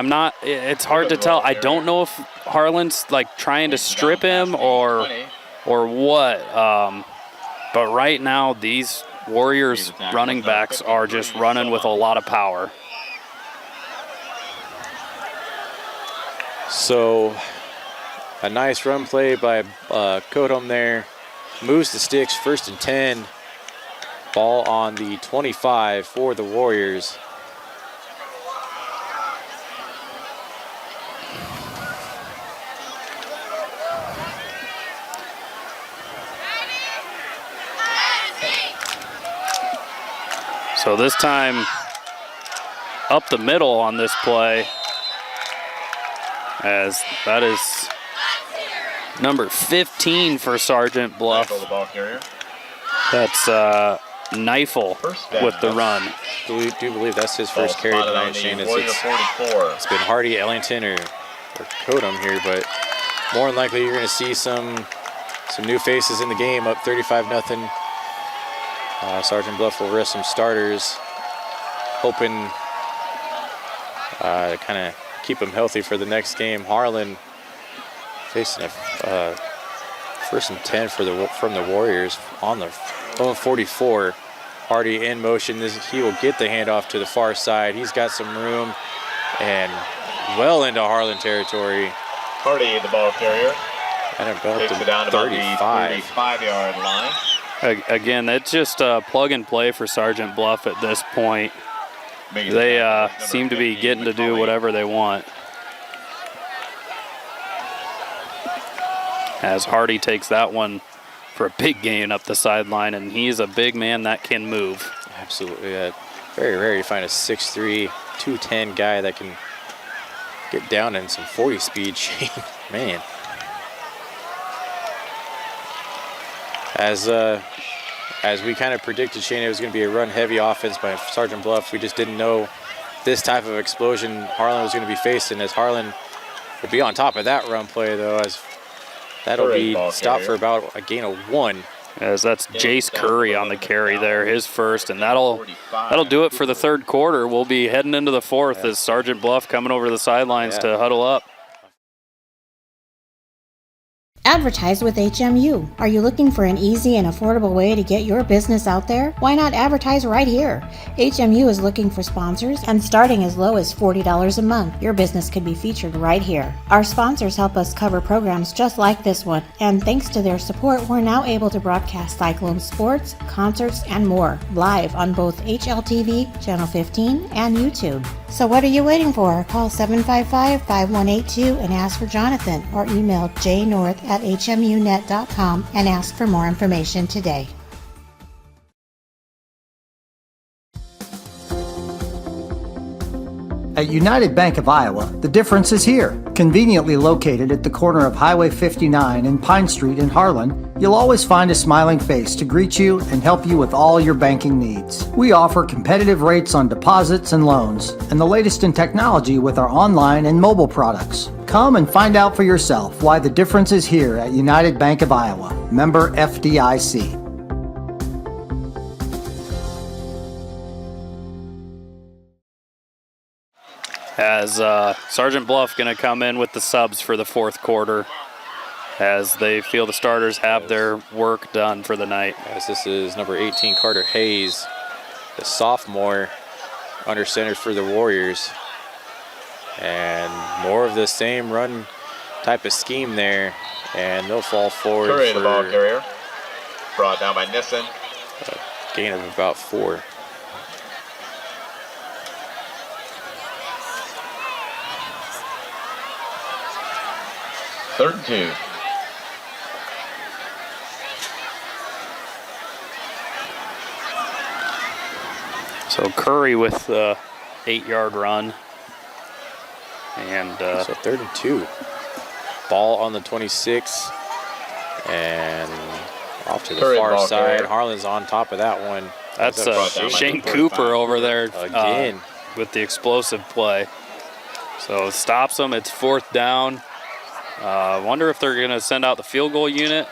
it's hard to tell. I don't know if Harlan's like trying to strip him or what. But right now, these Warriors running backs are just running with a lot of power. So a nice run play by Kodum there. Moves the sticks, 1st and 10. Ball on the 25 for the Warriors. So this time up the middle on this play, as that is number 15 for Sergeant Bluff. That's Neifel with the run. I do believe that's his first carry tonight, Shane. It's been Hardy, Ellington, or Kodum here, but more than likely you're going to see some new faces in the game, up 35-0. Sergeant Bluff will rest some starters, hoping to kind of keep them healthy for the next game. Harlan facing a 1st and 10 from the Warriors on the 44. Hardy in motion. He will get the handoff to the far side. He's got some room and well into Harlan territory. Hardy, the ball carrier, and about takes the it down 35. To about the 35-yard line. Again, it's just plug and play for Sergeant Bluff at this point. They seem to be getting to do whatever they want. As Hardy takes that one for a big gain up the sideline, and he's a big man that can move. Absolutely. Very rare you find a 6'3", 210 guy that can get down in some 40 speed, Shane. Man. As we kind of predicted, Shane, it was going to be a run-heavy offense by Sergeant Bluff. We just didn't know this type of explosion Harlan was going to be facing, as Harlan will be on top of that run play, though, as that'll be stopped for about a gain of 1. As that's Jace Curry on the carry there, his first, and that'll do it for the third quarter. We'll be heading into the fourth as Sergeant Bluff coming over the sidelines to huddle up. Advertise with HMU. Are you looking for an easy and affordable way to get your business out there? Why not advertise right here? HMU is looking for sponsors, and starting as low as $40 a month, your business could be featured right here. Our sponsors help us cover programs just like this one, and thanks to their support, we're now able to broadcast Cyclone sports, concerts, and more live on both HLTV, Channel 15, and YouTube. So what are you waiting for? Call 755-5182 and ask for Jonathan, or email jnorth@hmunet.com and ask for more information today. At United Bank of Iowa, the difference is here. Conveniently located at the corner of Highway 59 and Pine Street in Harlan, you'll always find a smiling face to greet you and help you with all your banking needs. We offer competitive rates on deposits and loans, and the latest in technology with our online and mobile products. Come and find out for yourself why the difference is here at United Bank of Iowa. Member FDIC. As Sergeant Bluff going to come in with the subs for the fourth quarter, as they feel the starters have their work done for the night. As this is number 18, Carter Hayes, the sophomore, under center for the Warriors. And more of the same run type of scheme there, and they'll fall forward Curry, the ball carrier, brought down by Nissen. gain of about 4. Third and 2. So Curry with the 8-yard run. And so 3rd and 2. Ball on the 26. And off to the far side. Harlan's on top of that one. That's Shane Cooper over there again with the explosive play. So it stops them. It's 4th down. Wonder if they're going to send out the field goal unit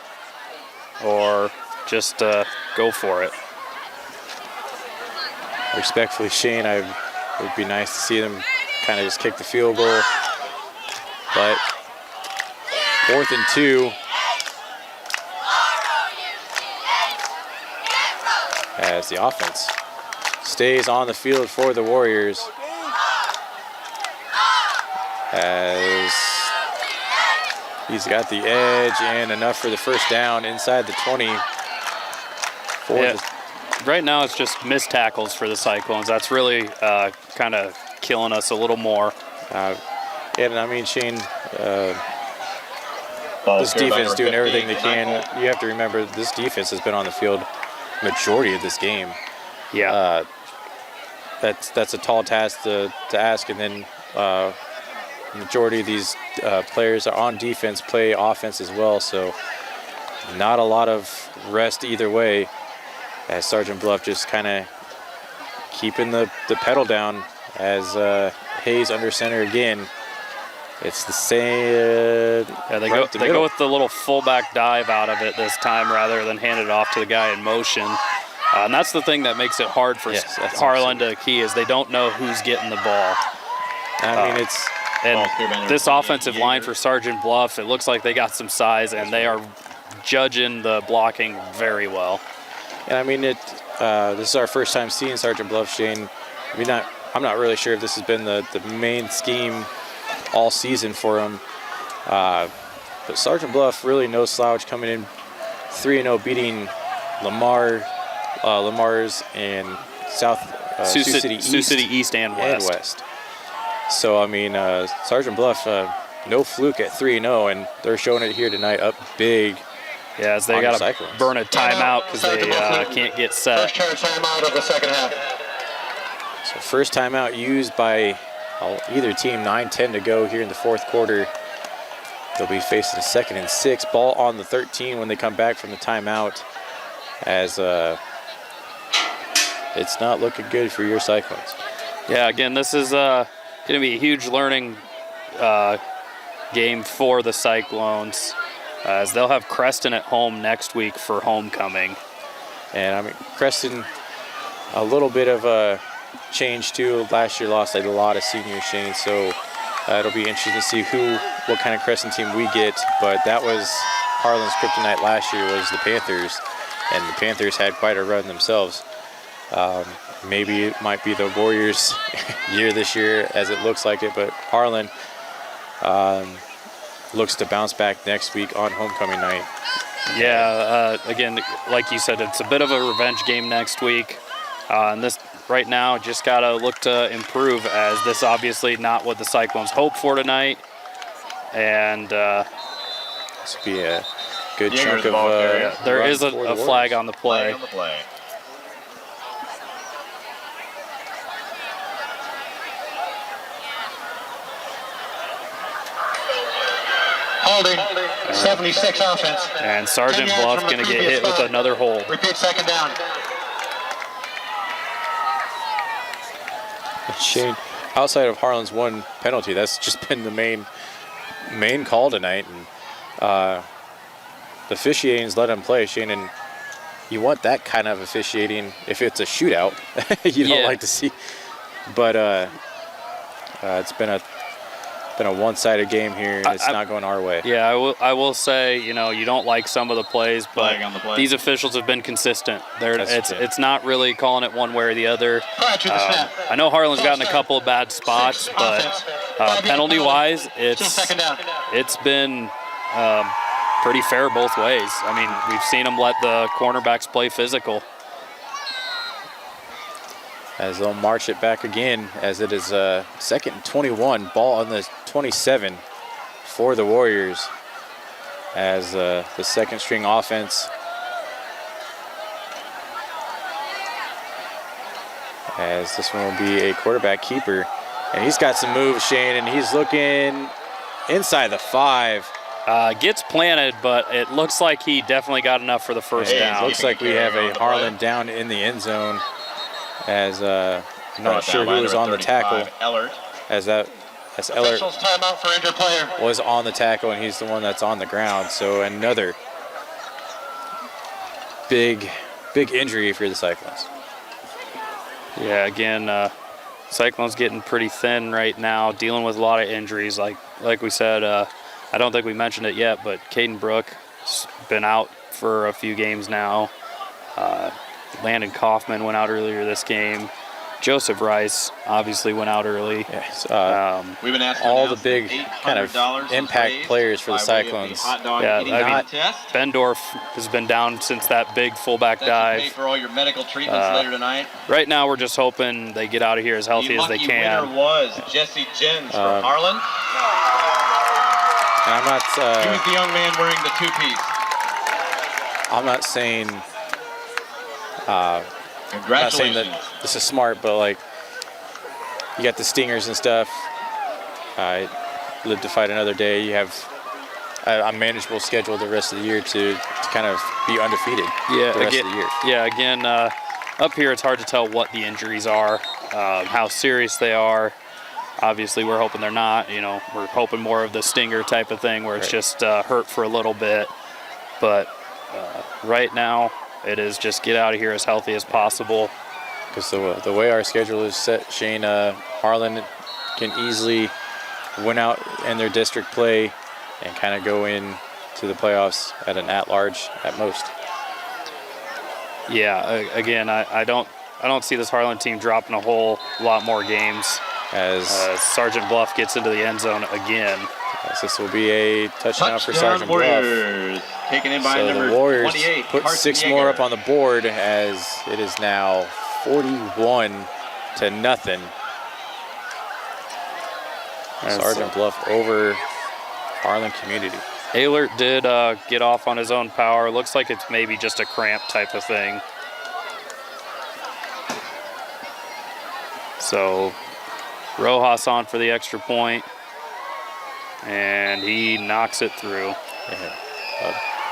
or just go for it. Respectfully, Shane, it would be nice to see them kind of just kick the field goal. But 4th and 2. As the offense stays on the field for the Warriors. As he's got the edge and enough for the first down inside the 20. Right now it's just missed tackles for the Cyclones. That's really kind of killing us a little more. And I mean, Shane, this defense doing everything they can. You have to remember this defense has been on the field majority of this game. Yeah. That's a tall task to ask, and then majority of these players are on defense, play offense as well, so not a lot of rest either way, as Sergeant Bluff just kind of keeping the pedal down as Hayes under center again. It's the same. They go with the little fullback dive out of it this time rather than hand it off to the guy in motion. And that's the thing that makes it hard for Harlan to key is they don't know who's getting the ball. I mean, and this offensive line for Sergeant Bluff, it looks like they got some size and they are judging the blocking very well. And I mean, this is our first time seeing Sergeant Bluff, Shane. I'm not really sure if this has been the main scheme all season for him. But Sergeant Bluff really no slouch, coming in 3-0, beating Lamar's and Sioux City East and West. So, I mean, Sergeant Bluff, no fluke at 3-0, and they're showing it here tonight up big. Yeah, as they got to burn a timeout because they can't get set. First charge timeout of the second half. So first timeout used by either team, 9:10 to go here in the fourth quarter. They'll be facing a 2nd and 6. Ball on the 13 when they come back from the timeout, as it's not looking good for your Cyclones. Yeah, again, this is going to be a huge learning game for the Cyclones, as they'll have Creston at home next week for homecoming. And I mean, Creston, a little bit of a change too. Last year lost a lot of seniors, Shane, so it'll be interesting to see what kind of Creston team we get. But that was Harlan's kryptonite last year, was the Panthers, and the Panthers had quite a run themselves. Maybe it might be the Warriors' year this year, as it looks like it, but Harlan looks to bounce back next week on homecoming night. Yeah, again, like you said, it's a bit of a revenge game next week. And this right now just got to look to improve, as this obviously not what the Cyclones hope for tonight. And this will be a good chunk of there is a flag on the play. Holding, 76 offense. And Sergeant Bluff going to get hit with another hold. Repeat, second down. Shane, outside of Harlan's one penalty, that's just been the main call tonight, and the officiating's let him play, Shane, and you want that kind of officiating if it's a shootout. You don't like to see, but it's been a one-sided game here, and it's not going our way. Yeah, I will say, you don't like some of the plays, but these officials have been consistent. It's not really calling it one way or the other. I know Harlan's gotten a couple of bad spots, but penalty-wise, it's been pretty fair both ways. I mean, we've seen them let the cornerbacks play physical. as they'll march it back again, as it is 2nd and 21, ball on the 27 for the Warriors, as the second string offense, as this one will be a quarterback keeper, and he's got some moves, Shane, and he's looking inside the 5. Gets planted, but it looks like he definitely got enough for the first down. Looks like we have a Harlan down in the end zone, as I'm not sure who was on the tackle. As Ellert Officials timeout for injured player. was on the tackle, and he's the one that's on the ground. So another big injury for the Cyclones. Yeah, again, Cyclone's getting pretty thin right now, dealing with a lot of injuries. Like we said, I don't think we mentioned it yet, but Caden Brooke's been out for a few games now. Landon Kaufman went out earlier this game. Joseph Rice obviously went out early. Yes, We've been asked all the big kind of impact players for the Cyclones. Yeah, Bendorf has been down since that big fullback dive. Pay for all your medical treatments later tonight. Right now, we're just hoping they get out of here as healthy as they can. The lucky winner was Jesse Jens for Harlan. And I'm not. He was the young man wearing the 2-piece. I'm not saying. Congratulations. I'm not saying that this is smart, but like, you got the stingers and stuff. Live to fight another day. You have a manageable schedule the rest of the year to kind of be undefeated. Yeah, the rest of the year. Yeah, again, up here it's hard to tell what the injuries are, how serious they are. Obviously, we're hoping they're not. You know, we're hoping more of the stinger type of thing where it's just hurt for a little bit. But right now, it is just get out of here as healthy as possible. Because the way our schedule is set, Shane, Harlan can easily win out in their district play and kind of go in to the playoffs at an at-large at most. Yeah, again, I don't see this Harlan team dropping a whole lot more games. As Sergeant Bluff gets into the end zone again. As this will be a touchdown for Sergeant Warriors. Bluff. Taken in by So number the Warriors 28, put Carson 6 more Yeager. up on the board, as it is now 41-0. Sergeant Bluff over Harlan Community. Ehlert did get off on his own power. Looks like it's maybe just a cramp type of thing. So Rojas on for the extra point, and he knocks it through. Yeah.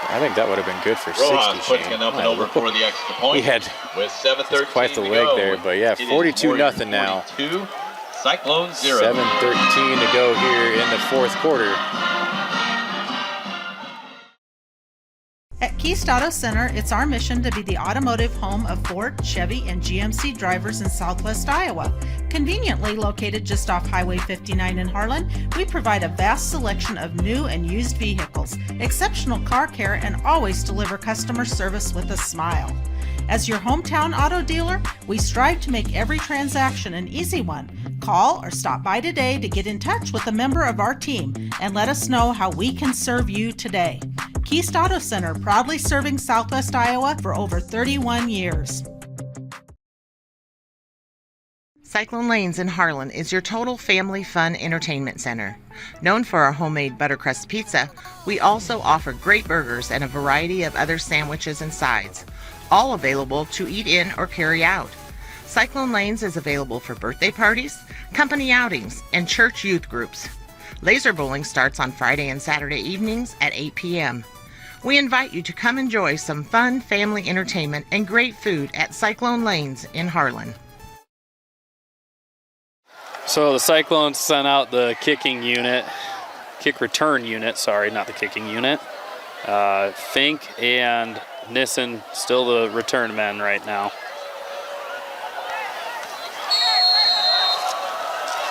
I think that would have been good for Rojas 60. puts it up and over for the extra point. He had with 7:13 quite the to leg go. there, but yeah, It is 42-0 now. 42, Cyclone 0. 7:13 to go here in the fourth quarter. At Keist Auto Center, it's our mission to be the automotive home of Ford, Chevy, and GMC drivers in Southwest Iowa. Conveniently located just off Highway 59 in Harlan, we provide a vast selection of new and used vehicles, exceptional car care, and always deliver customer service with a smile. As your hometown auto dealer, we strive to make every transaction an easy one. Call or stop by today to get in touch with a member of our team and let us know how we can serve you today. Keist Auto Center, proudly serving Southwest Iowa for over 31 years. Cyclone Lanes in Harlan is your total family fun entertainment center. Known for our homemade buttercrust pizza, we also offer great burgers and a variety of other sandwiches and sides, all available to eat in or carry out. Cyclone Lanes is available for birthday parties, company outings, and church youth groups. Laser bowling starts on Friday and Saturday evenings at 8 p.m. We invite you to come enjoy some fun family entertainment and great food at Cyclone Lanes in Harlan. So the Cyclones sent out the kick return unit, sorry, not the kicking unit. Fink and Nissen still the return men right now.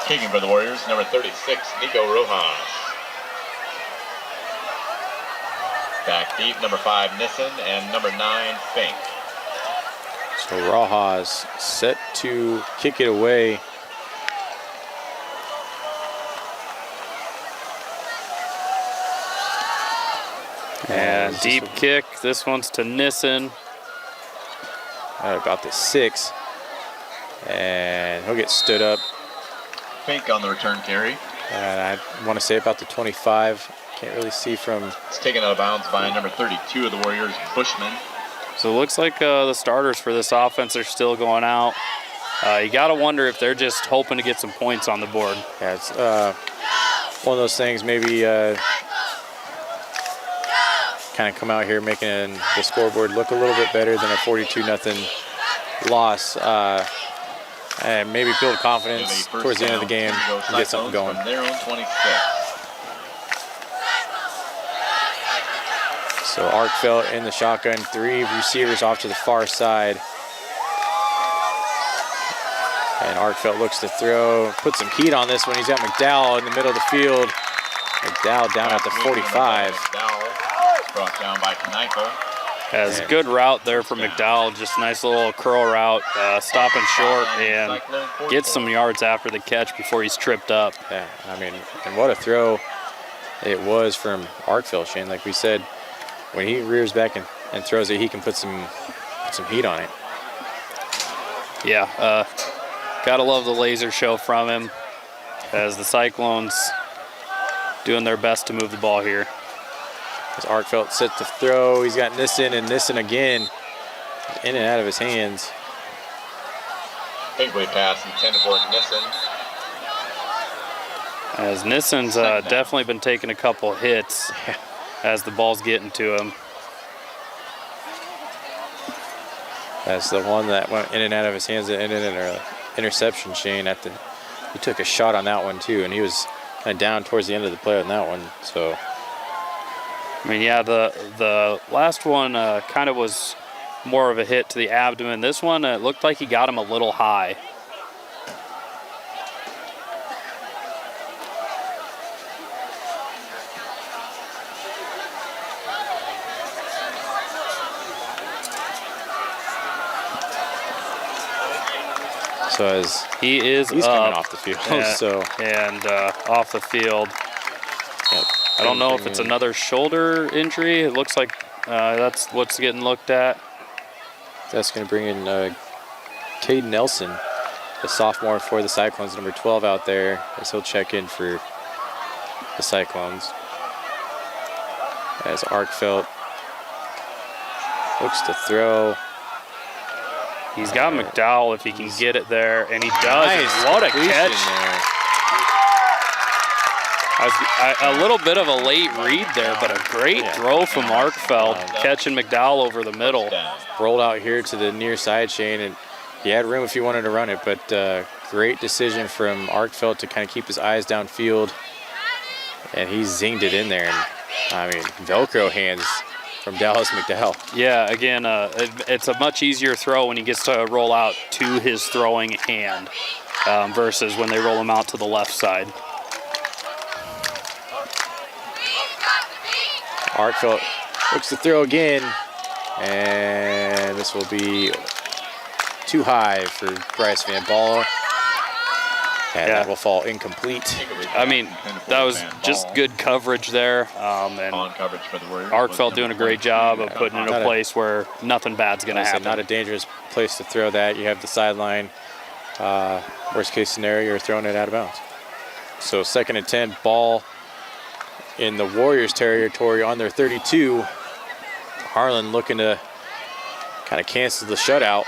Kicking for the Warriors, number 36, Nico Rojas. Back deep, number 5, Nissen, and number 9, Fink. So Rojas set to kick it away. And deep kick, this one's to Nissen. About the 6. And he'll get stood up. Fink on the return carry. And I want to say about the 25. Can't really see from. It's taken out of bounds by number 32 of the Warriors, Bushman. So it looks like the starters for this offense are still going out. You got to wonder if they're just hoping to get some points on the board. Yeah, it's one of those things maybe kind of come out here making the scoreboard look a little bit better than a 42-0 loss. And maybe build confidence towards the end of the game and get something going. From their own 26. So Arkfeld in the shotgun, 3 receivers off to the far side. And Arkfeld looks to throw, put some heat on this one. He's got McDowell in the middle of the field. McDowell down at the 45. McDowell brought down by Kneifer. Has a good route there for McDowell, just nice little curl route, stopping short and gets some yards after the catch before he's tripped up. Yeah, I mean, and what a throw it was from Arkfeld, Shane. Like we said, when he rears back and throws it, he can put some heat on it. Yeah, gotta love the laser show from him as the Cyclones doing their best to move the ball here. As Arkfeld set to throw, he's got Nissen and Nissen again, in and out of his hands. Big way pass intended for Nissen. As Nissen's definitely been taking a couple hits as the ball's getting to him. That's the one that went in and out of his hands that ended in an interception, Shane. He took a shot on that one too, and he was kind of down towards the end of the play on that one. So, I mean, yeah, the last one kind of was more of a hit to the abdomen. This one, it looked like he got him a little high. So as he's coming off the field, and off the field. Yep. I don't know if it's another shoulder injury. It looks like that's what's getting looked at. That's going to bring in Caden Nelson, the sophomore for the Cyclones, number 12 out there, as he'll check in for the Cyclones. As Arkfeld looks to throw. He's got McDowell if he can get it there, and he does. Nice. What a catch. A little bit of a late read there, but a great throw from Arkfeld, catching McDowell over the middle. Rolled out here to the near side, Shane, and he had room if he wanted to run it, but great decision from Arkfeld to kind of keep his eyes downfield, and he zinged it in there. And I mean, Velcro hands from Dallas McDowell. Yeah, again, it's a much easier throw when he gets to roll out to his throwing hand versus when they roll him out to the left side. Arkfeld looks to throw again, and this will be too high for Bryce Van Ball. And that will fall incomplete. I mean, that was just good coverage there. And coverage for the Warriors. Arkfeld doing a great job of putting it in a place where nothing bad's going to happen. Not a dangerous place to throw that. You have the sideline. Worst case scenario, you're throwing it out of bounds. So 2nd and 10, ball in the Warriors territory on their 32. Harlan looking to kind of cancel the shutout.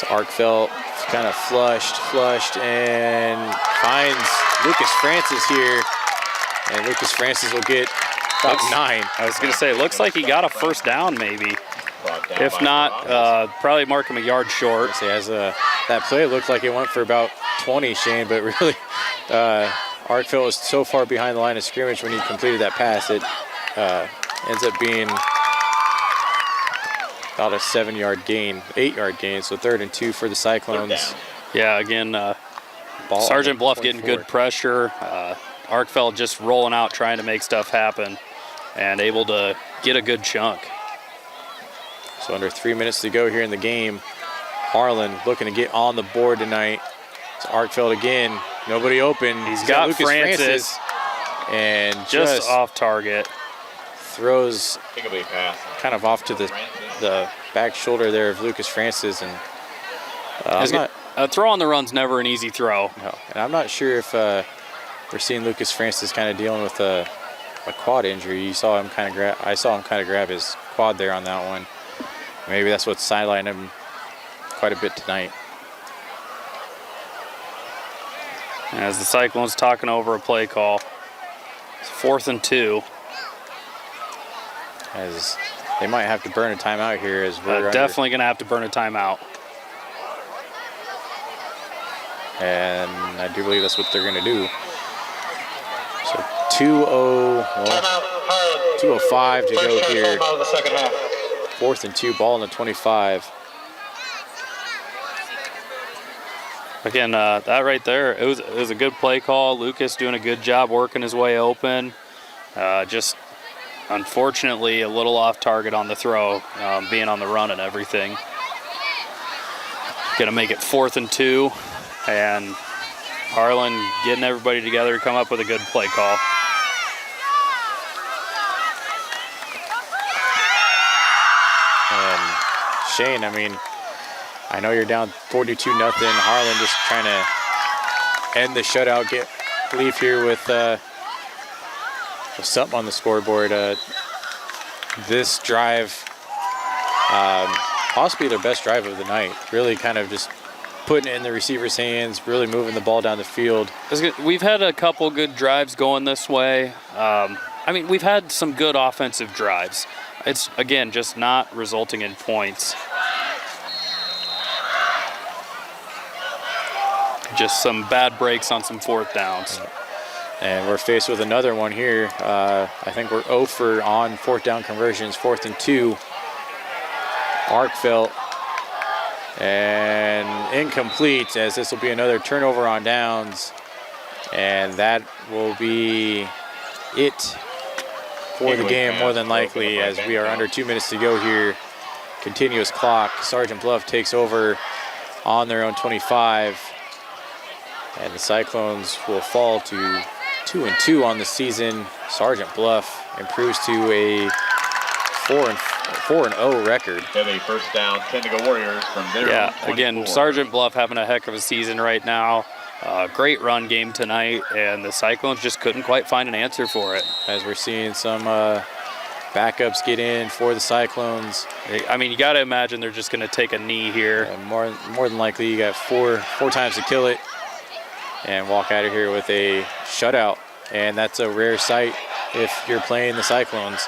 Arkfeld kind of flushed, and finds Lucas Francis here. And Lucas Francis will get about 9. I was going to say, it looks like he got a first down maybe. If not, probably mark him a yard short. As that play looked like it went for about 20, Shane, but really Arkfeld was so far behind the line of scrimmage when he completed that pass. It ends up being about a 7-yard gain, 8-yard gain, so 3rd and 2 for the Cyclones. Yeah, again, Sergeant Bluff getting good pressure. Arkfeld just rolling out, trying to make stuff happen, and able to get a good chunk. So under 3 minutes to go here in the game. Harlan looking to get on the board tonight. It's Arkfeld again, nobody open. He's got Lucas Francis, and just off target. throws kind of off to the back shoulder there of Lucas Francis, and a throw on the run's never an easy throw. No, and I'm not sure if we're seeing Lucas Francis kind of dealing with a quad injury. I saw him kind of grab his quad there on that one. Maybe that's what's sidelined him quite a bit tonight. As the Cyclones talking over a play call, it's 4th and 2. As they might have to burn a timeout here, as we're definitely going to have to burn a timeout. And I do believe that's what they're going to do. So 2:05 to go here. 4th and 2, ball in the 25. Again, that right there, it was a good play call. Lucas doing a good job working his way open. Just unfortunately a little off target on the throw, being on the run and everything. Gonna make it 4th and 2, and Harlan getting everybody together to come up with a good play call. And Shane, I mean, I know you're down 42-0. Harlan just trying to end the shutout, leave here with something on the scoreboard. This drive, possibly their best drive of the night. Really kind of just putting it in the receiver's hands, really moving the ball down the field. We've had a couple good drives going this way. I mean, we've had some good offensive drives. It's, again, just not resulting in points. Just some bad breaks on some 4th downs. And we're faced with another one here. I think we're 0 for on 4th down conversions, 4th and 2. Arkfeld, and incomplete, as this will be another turnover on downs. And that will be it for the game, more than likely, as we are under 2 minutes to go here. Continuous clock. Sergeant Bluff takes over on their own 25. And the Cyclones will fall to 2-2 on the season. Sergeant Bluff improves to a 4-0 record. Have a first down, 10 to go Warriors from there. Yeah, again, Sergeant Bluff having a heck of a season right now. Great run game tonight, and the Cyclones just couldn't quite find an answer for it. As we're seeing some backups get in for the Cyclones. I mean, you got to imagine they're just going to take a knee here. And more than likely, you got four times to kill it and walk out of here with a shutout. And that's a rare sight if you're playing the Cyclones,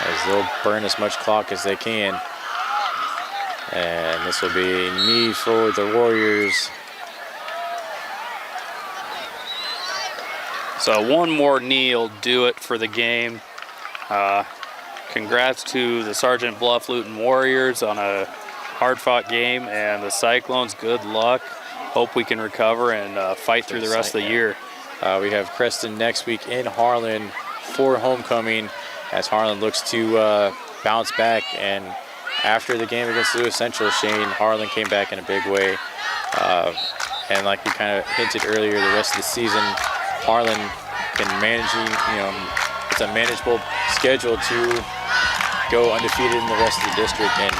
as they'll burn as much clock as they can. And this will be a knee for the Warriors. So one more knee will do it for the game. Congrats to the Sergeant Bluff-Luton Warriors on a hard-fought game, and the Cyclones, good luck. Hope we can recover and fight through the rest of the year. We have Creston next week in Harlan for homecoming, as Harlan looks to bounce back. And after the game against Lewis Central, Shane, Harlan came back in a big way. And like we kind of hinted earlier, the rest of the season, Harlan can manage, it's a manageable schedule to go undefeated in the rest of the district and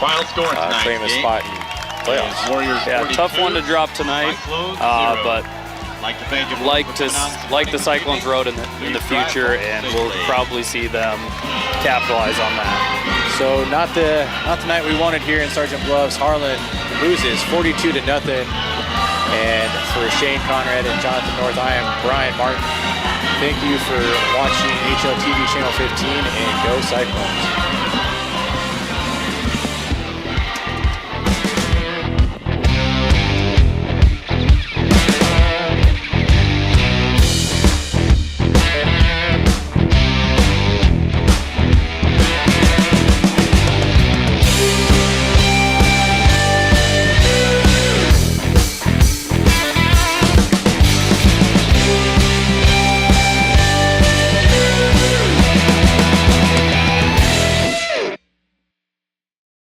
final score claim a spot in playoffs. Yeah, tough one to drop tonight, but like the Cyclones road in the future, and we'll probably see them capitalize on that. So not the night we wanted here in Sergeant Bluffs. Harlan loses 42-0. And for Shane Conrad and Jonathan North, I am Brian Martin. Thank you for watching HLTV Channel 15, and go Cyclones.